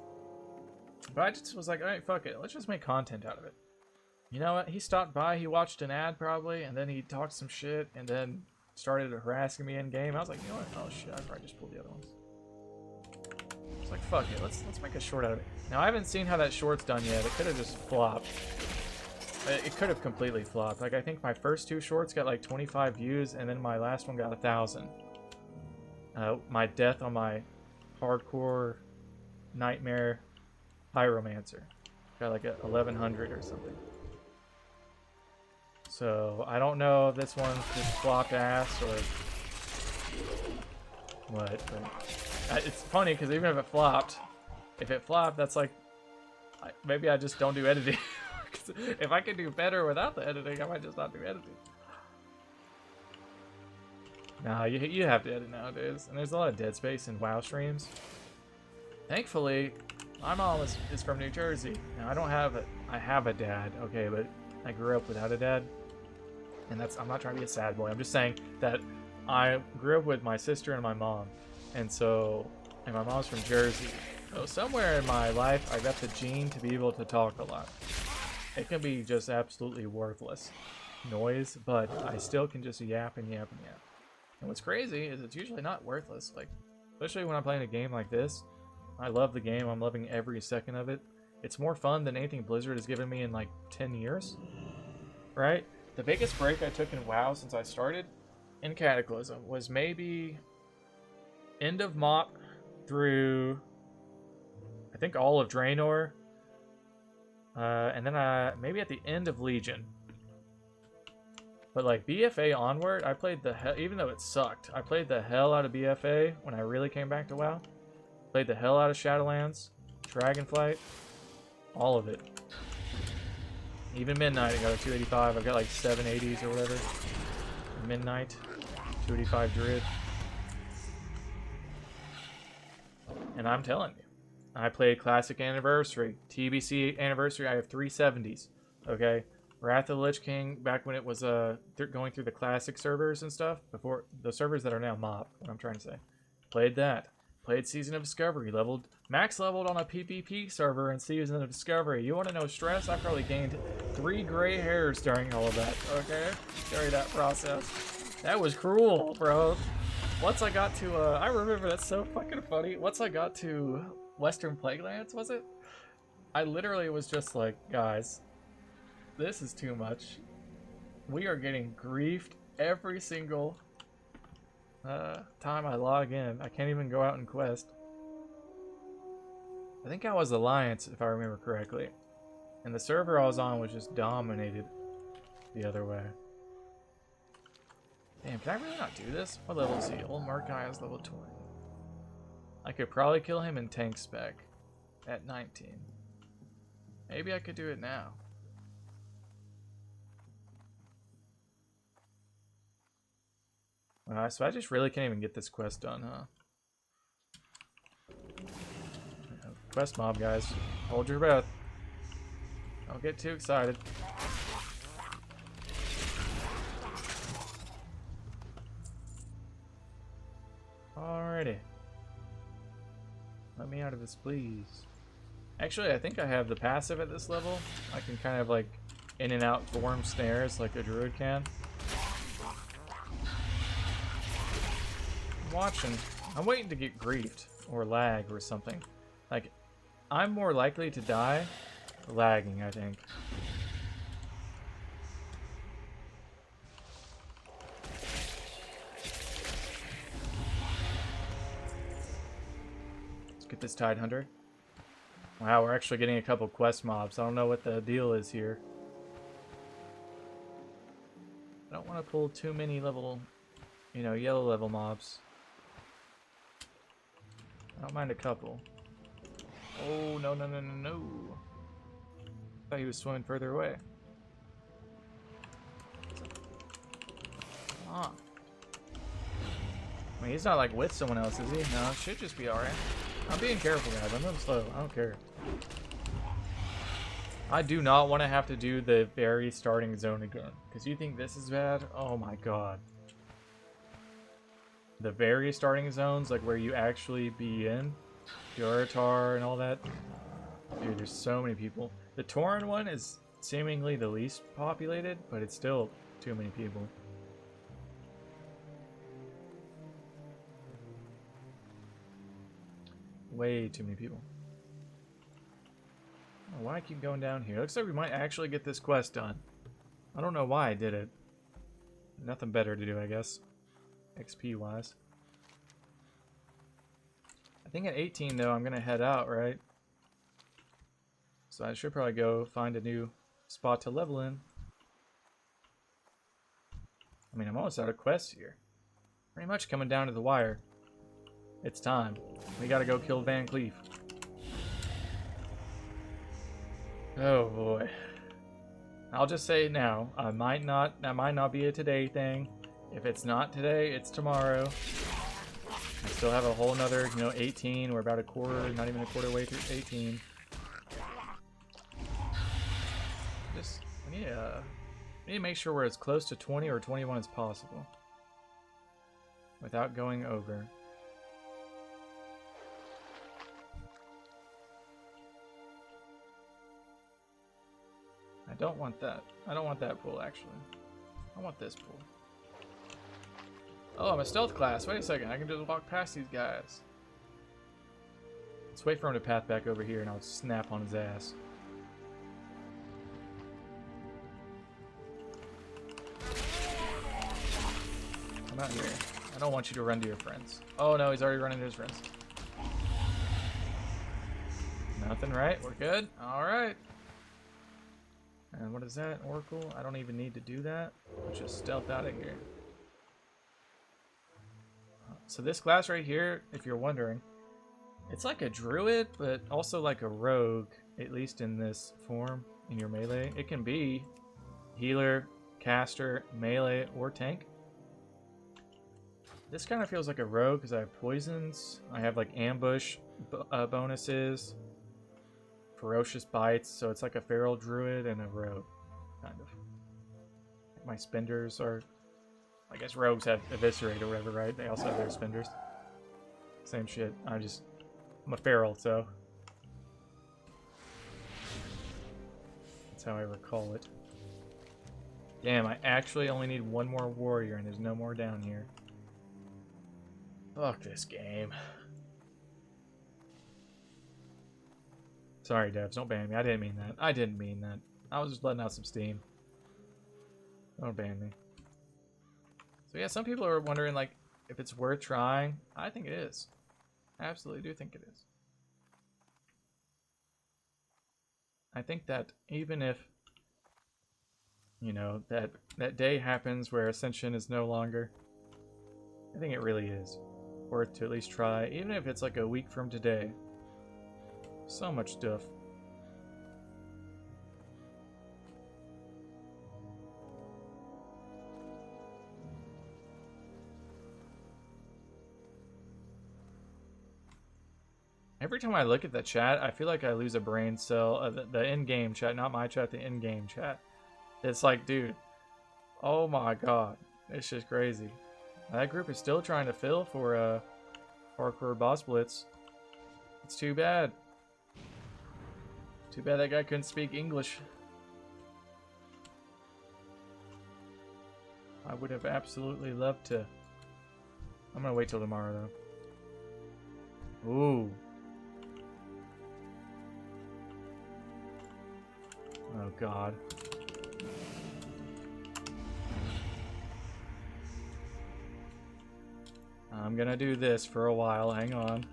But I just was like, all right, fuck it. Let's just make content out of it. You know what? He stopped by. He watched an ad probably, and then he talked some shit, and then started harassing me in game. I was like, you know what? Oh shit! I probably just pulled the other ones. It's like, fuck it. Let's make a short out of it. Now I haven't seen how that short's done yet. It could have just flopped. It could have completely flopped. Like I think my first 2 shorts got like 25 views, and then my last one got 1,000. My death on my hardcore nightmare pyromancer got like 1,100 or something. So I don't know if this one just flopped ass or what. But it's funny because even if it flopped. If it flopped, that's like, maybe I just don't do editing. If I could do better without the editing, I might just not do editing. Nah, you have to edit nowadays. And there's a lot of dead space in WoW streams. Thankfully, my mom is from New Jersey. Now, I have a dad, okay, but I grew up without a dad. And I'm not trying to be a sad boy. I'm just saying that I grew up with my sister and my mom. And my mom's from Jersey. So somewhere in my life, I got the gene to be able to talk a lot. It can be just absolutely worthless noise, but I still can just yap and yap and yap. And what's crazy is it's usually not worthless. Like, especially when I'm playing a game like this. I love the game. I'm loving every second of it. It's more fun than anything Blizzard has given me in like 10 years. Right? The biggest break I took in WoW since I started in Cataclysm was maybe end of Mop through I think all of Draenor, and then maybe at the end of Legion. But like BFA onward, I played the hell, even though it sucked, I played the hell out of BFA when I really came back to WoW. Played the hell out of Shadowlands, Dragonflight, all of it. Even Midnight, I got a 285. I've got like 780s or whatever. Midnight, 285 Druid. And I'm telling you, I played Classic Anniversary, TBC Anniversary. I have 370s. Okay, Wrath of the Lich King back when it was going through the classic servers and stuff before the servers that are now MOP. What I'm trying to say. Played that. Played Season of Discovery. Max leveled on a PvP server in Season of Discovery. You want to know stress? I probably gained 3 gray hairs during all of that. Okay, during that process. That was cruel, bro. Once I got to, I remember that's so fucking funny. Once I got to Western Plaguelands, was it? I literally was just like, guys, this is too much. We are getting griefed every single time I log in. I can't even go out and quest. I think I was Alliance, if I remember correctly. And the server I was on was just dominated the other way. Damn, can I really not do this? What level is he? Old Murkai is level 20. I could probably kill him in tank spec at 19. Maybe I could do it now. So I just really can't even get this quest done, huh? Quest mob, guys. Hold your breath. Don't get too excited. Alrighty. Let me out of this, please. Actually, I think I have the passive at this level. I can kind of like in and out form snares like a druid can. I'm watching. I'm waiting to get griefed or lag or something. Like, I'm more likely to die lagging, I think. Let's get this Tide Hunter. Wow, we're actually getting a couple quest mobs. I don't know what the deal is here. I don't want to pull too many level, you know, yellow level mobs. I don't mind a couple. Oh, no, no, no, no, no. I thought he was swimming further away. Come on. I mean, he's not like with someone else, is he? No, it should just be alright. I'm being careful, guys. I'm moving slow. I don't care. I do not want to have to do the very starting zone again. Because you think this is bad? Oh my god. The very starting zones, like where you actually be in, Yoritar and all that. Dude, there's so many people. The Tauren one is seemingly the least populated, but it's still too many people. Way too many people. Oh, why I keep going down here? Looks like we might actually get this quest done. I don't know why I did it. Nothing better to do, I guess. XP wise. I think at 18 though, I'm gonna head out, right? So I should probably go find a new spot to level in. I mean, I'm almost out of quests here. Pretty much coming down to the wire. It's time. We gotta go kill Van Cleef. Oh boy. I'll just say now, that might not be a today thing. If it's not today, it's tomorrow. I still have a whole nother, 18. We're about a quarter, not even a quarter way through 18. We need to make sure we're as close to 20 or 21 as possible. Without going over. I don't want that. I don't want that pool, actually. I want this pool. Oh, I'm a stealth class. Wait a second. I can just walk past these guys. Let's wait for him to path back over here and I'll snap on his ass. Come out here. I don't want you to run to your friends. Oh no, he's already running to his friends. Nothing, right? We're good? Alright. And what is that? Oracle? I don't even need to do that. Let's just stealth out of here. So this class right here, if you're wondering, it's like a druid, but also like a rogue, at least in this form, in your melee. It can be healer, caster, melee, or tank. This kind of feels like a rogue because I have poisons. I have like ambush bonuses. Ferocious bites, so it's like a feral druid and a rogue, kind of. My spenders are, I guess rogues have eviscerate or whatever, right? They also have their spenders. Same shit. I'm a feral, so that's how I recall it. Damn, I actually only need one more warrior, and there's no more down here. Fuck this game. Sorry, devs, don't ban me. I didn't mean that. I didn't mean that. I was just letting out some steam. Don't ban me. So yeah, some people are wondering, like, if it's worth trying. I think it is. I absolutely do think it is. I think that even if, that day happens where Ascension is no longer, I think it really is worth to at least try, even if it's like a week from today. So much stuff. Every time I look at the chat, I feel like I lose a brain cell. The in-game chat, not my chat, the in-game chat. It's like, dude, oh my god, it's just crazy. That group is still trying to fill for Hardcore Boss Blitz. It's too bad. Too bad that guy couldn't speak English. I would have absolutely loved to. I'm gonna wait till tomorrow though. Ooh. Oh God. I'm gonna do this for a while. Hang on.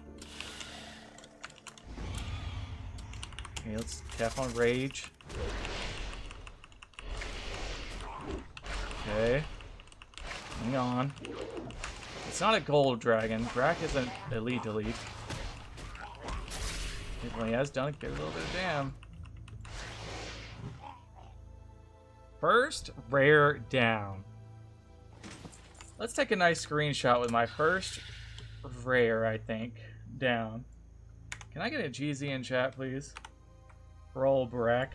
Okay, let's tap on Rage. Okay. Hang on. It's not a gold dragon. Brack isn't elite. It really has done a little bit of damn. First rare down. Let's take a nice screenshot with my first rare, I think, down. Can I get a GZ in chat, please? Roll Brack.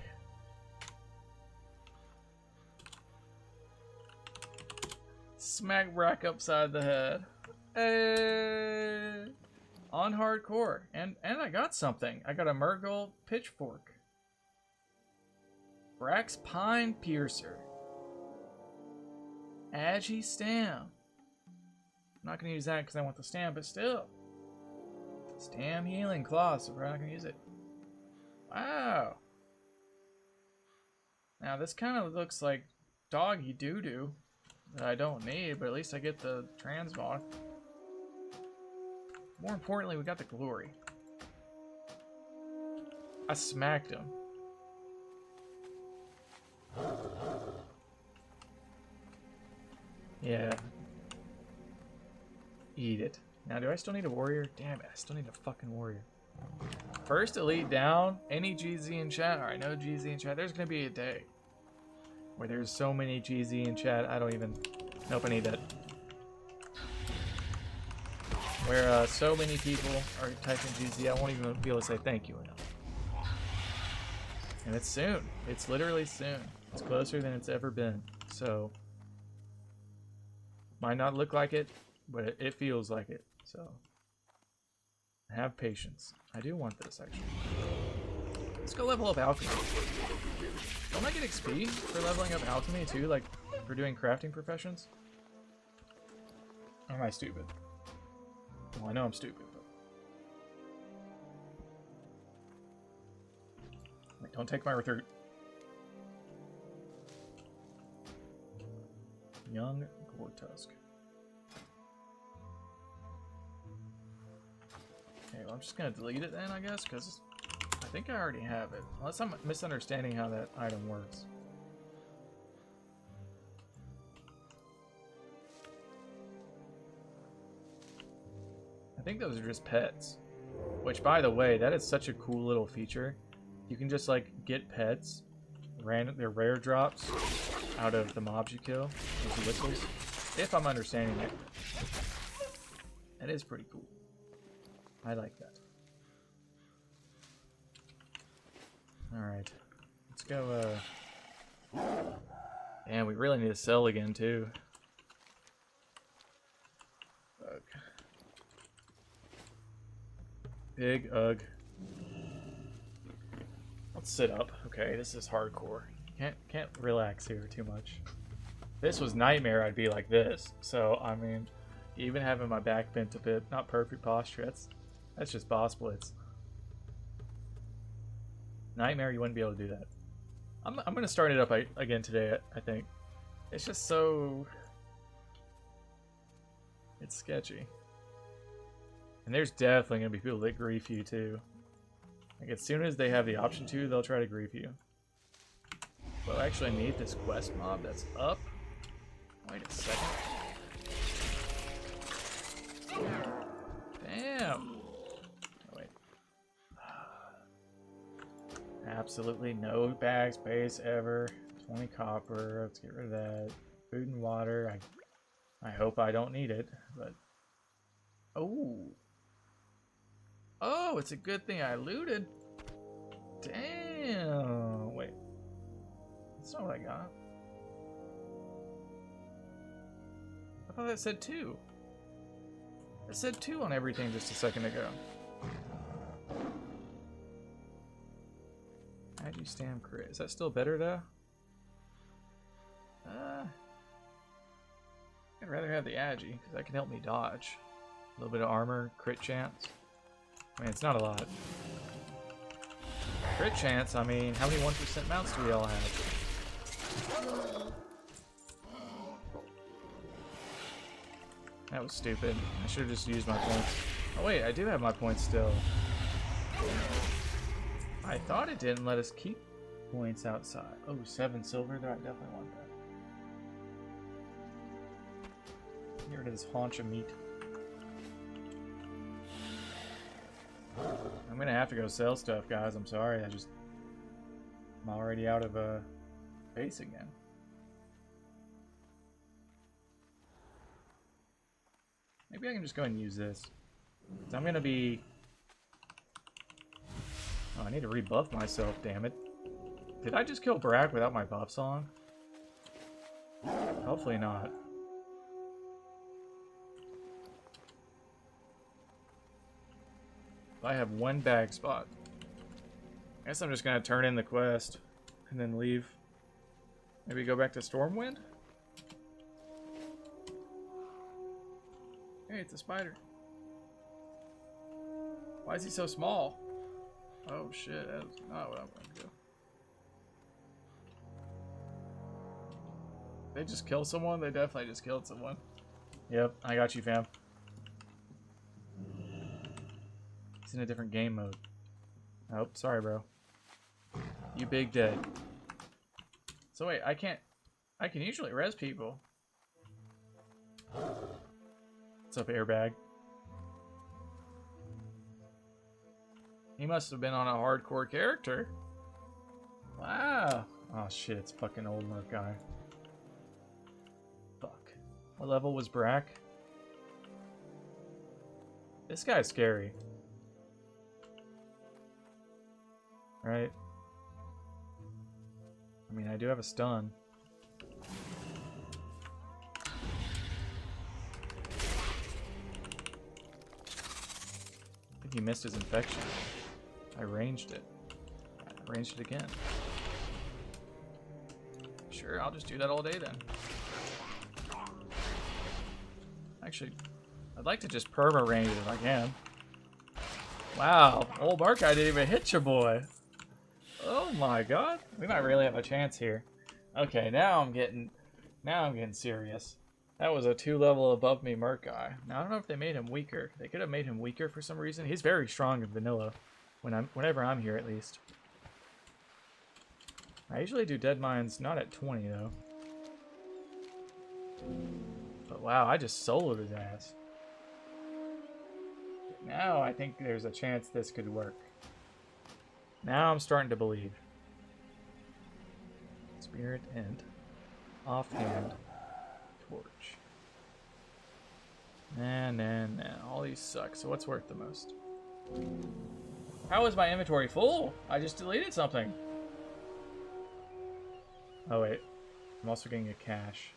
Smack Brack upside the head. Hey! On hardcore. And I got something. I got a Murgle Pitchfork. Brack's Pine Piercer. Agi Stam. I'm not going to use that because I want the Stam, but still. Stam Healing Claw, so we're not going to use it. Wow. Now this kind of looks like doggy doo-doo that I don't need, but at least I get the transmog. More importantly, we got the glory. I smacked him. Yeah. Eat it. Now, do I still need a warrior? Damn it, I still need a fucking warrior. First elite down. Any GZ in chat? Alright, no GZ in chat. There's gonna be a day where there's so many GZ in chat, I don't even... Nope, I need that. Where so many people are typing GZ, I won't even be able to say thank you enough. And it's soon. It's literally soon. It's closer than it's ever been. So, might not look like it, but it feels like it. So, have patience. I do want this, actually. Let's go level up alchemy. Don't I get XP for leveling up alchemy too, like for doing crafting professions? Or am I stupid? Well, I know I'm stupid, but... Wait, don't take my recruit. Young Gore-Tusk. Okay, well, I'm just gonna delete it then, I guess, because I think I already have it. Unless I'm misunderstanding how that item works. I think those are just pets. Which, by the way, that is such a cool little feature. You can just, like, get pets. They're rare drops out of the mobs you kill. Those whistles. If I'm understanding it. That is pretty cool. I like that. Alright. Let's go, Man, we really need to sell again, too. Ugh. Big ugh. Let's sit up. Okay, this is hardcore. Can't relax here too much. If this was Nightmare, I'd be like this. So, I mean, even having my back bent a bit, not perfect posture, that's just boss blitz. Nightmare, you wouldn't be able to do that. I'm gonna start it up again today, I think. It's just so... It's sketchy. And there's definitely gonna be people that grief you too. Like as soon as they have the option to, they'll try to grief you. But I actually need this quest mob that's up. Wait a second. Damn. Oh, wait. Absolutely no bag space ever. 20 copper. Let's get rid of that. Food and water. I hope I don't need it, but... Oh. Oh, it's a good thing I looted. Damn. Wait. That's not what I got. I thought that said 2. It said 2 on everything just a second ago. Agi Stam crit. Is that still better though? I'd rather have the Agi because that can help me dodge. A little bit of armor, crit chance. I mean, it's not a lot. Crit chance, I mean, how many 1% mounts do we all have? That was stupid. I should have just used my points. Oh wait, I do have my points still. I thought it didn't let us keep points outside. Oh, 7 silver there. I definitely want that. Get rid of this haunch of meat. I'm gonna have to go sell stuff, guys. I'm sorry. I'm already out of base again. Maybe I can just go and use this. 'Cause I'm gonna be. Oh, I need to rebuff myself. Damn it! Did I just kill Brack without my buff song? Hopefully not. I have 1 bag spot. I guess I'm just gonna turn in the quest and then leave. Maybe go back to Stormwind? Hey, it's a spider. Why is he so small? Oh shit, that's not what I'm gonna do. They just kill someone? They definitely just killed someone. Yep, I got you, fam. In a different game mode. Oh, sorry, bro. You big dead. So wait, I can usually res people. What's up, airbag? He must have been on a hardcore character. Wow. Oh shit, it's fucking old merc guy. Fuck. What level was Brack? This guy's scary. Right? I mean, I do have a stun. I think he missed his infection. I ranged it. I ranged it again. Sure, I'll just do that all day then. Actually, I'd like to just perma range it if I can. Wow, old Mark guy didn't even hit your boy. Oh my god. We might really have a chance here. Okay, now I'm getting serious. That was a 2 level above me merc guy. Now I don't know if they made him weaker. They could have made him weaker for some reason. He's very strong in vanilla. Whenever I'm here at least. I usually do dead mines not at 20 though. But wow, I just soloed his ass. Now I think there's a chance this could work. Now I'm starting to believe. Spirit and offhand torch. Nah. All these suck. So what's worth the most? How is my inventory full? I just deleted something. Oh wait. I'm also getting a cache.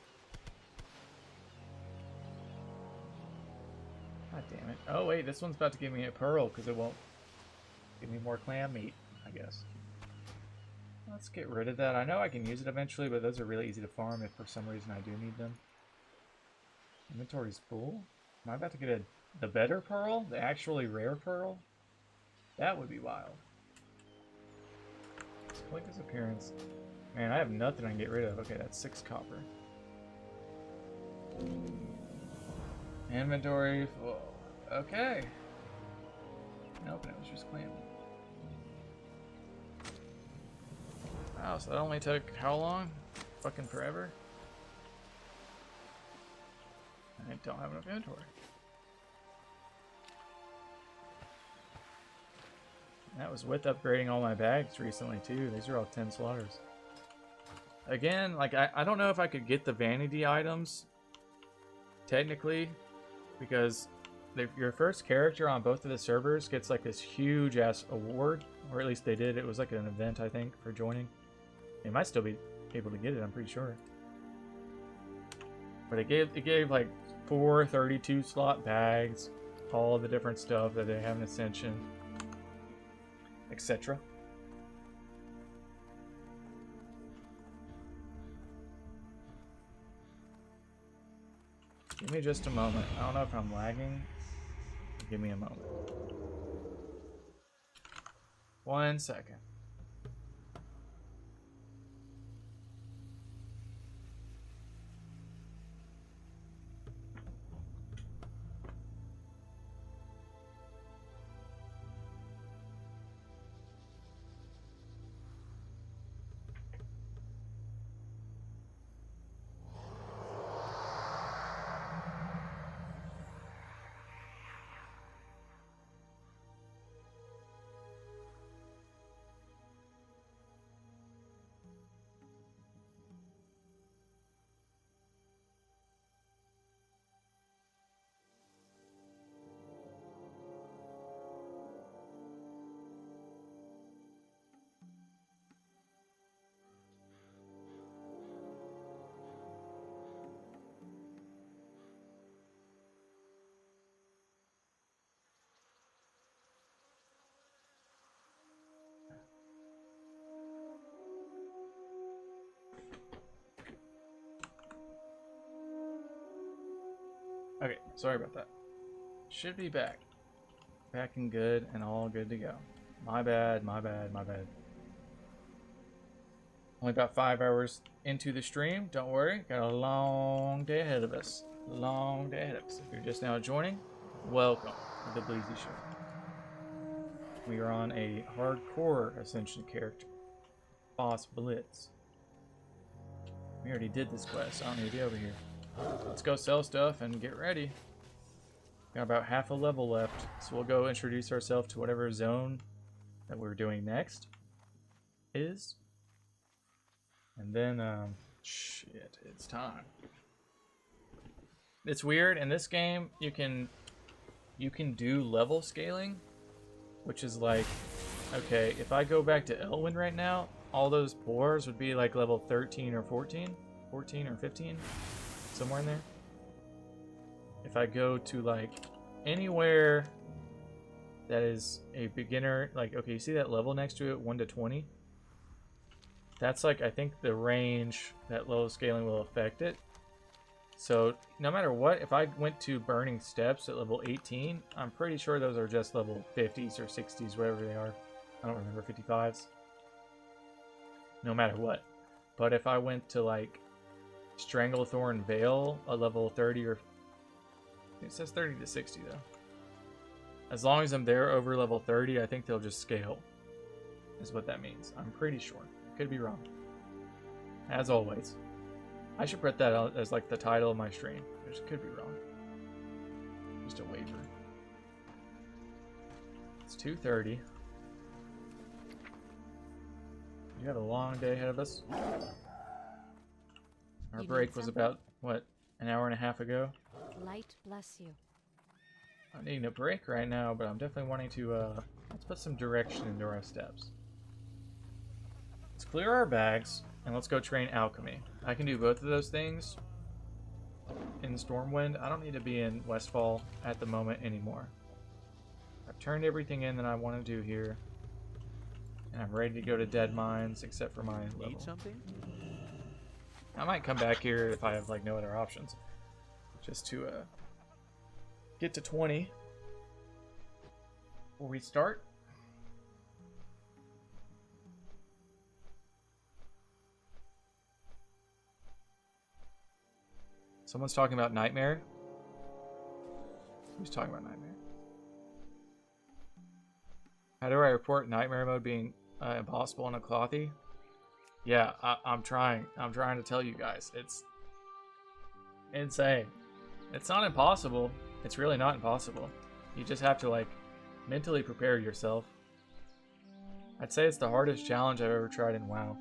God damn it. Oh wait, this one's about to give me a pearl because it won't give me more clam meat, I guess. Let's get rid of that. I know I can use it eventually, but those are really easy to farm if for some reason I do need them. Inventory's full. Am I about to get the better pearl? The actually rare pearl? That would be wild. Click his appearance. Man, I have nothing I can get rid of. Okay, that's 6 copper. Inventory full. Okay. Nope, it was just clam. Wow, so that only took how long? Fucking forever? I don't have enough inventory. And that was with upgrading all my bags recently too. These are all 10 slaughters. Again, like I don't know if I could get the vanity items technically, because your first character on both of the servers gets like this huge ass award, or at least they did. It was like an event, I think, for joining. They might still be able to get it, I'm pretty sure. But it gave like 4 32 slot bags, all the different stuff that they have in Ascension, etc. Give me just a moment. I don't know if I'm lagging. Give me a moment. 1 second. Okay, sorry about that. Should be back. Back and good and all good to go. My bad, my bad, my bad. Only about 5 hours into the stream. Don't worry, got a long day ahead of us. Long day ahead of us. If you're just now joining, welcome to the Bleezy Show. We are on a hardcore Ascension character, Boss Blitz. We already did this quest. I don't need to be over here. Let's go sell stuff and get ready. Got about half a level left, so we'll go introduce ourselves to whatever zone that we're doing next is. And then, shit, it's time. It's weird, in this game, you can do level scaling, which is like, okay, if I go back to Elwyn right now, all those boars would be like level 13 or 14 or 15. Somewhere in there. If I go to like anywhere that is a beginner, like, okay, you see that level next to it, 1 to 20? That's like, I think the range that level scaling will affect it. So no matter what, if I went to Burning Steps at level 18, I'm pretty sure those are just level 50s or 60s, whatever they are. I don't remember, 55s. No matter what. But if I went to like Stranglethorn Vale, a level 30 or... It says 30 to 60 though. As long as I'm there over level 30, I think they'll just scale. Is what that means. I'm pretty sure. Could be wrong. As always. I should put that out as like the title of my stream. Just could be wrong. Just a waiver. It's 2:30. You have a long day ahead of us. Our break was about, what, an hour and a half ago? Light bless you. I'm needing a break right now, but I'm definitely wanting to, let's put some direction into our steps. Let's clear our bags, and let's go train alchemy. I can do both of those things in Stormwind. I don't need to be in Westfall at the moment anymore. I've turned everything in that I want to do here, and I'm ready to go to Dead Mines, except for my level. Need something? I might come back here if I have like no other options, just to get to 20 before we start. Someone's talking about Nightmare. Who's talking about Nightmare? How do I report Nightmare mode being impossible in a clothy? Yeah, I'm trying. I'm trying to tell you guys. It's insane. It's not impossible. It's really not impossible. You just have to, like, mentally prepare yourself. I'd say it's the hardest challenge I've ever tried in WoW.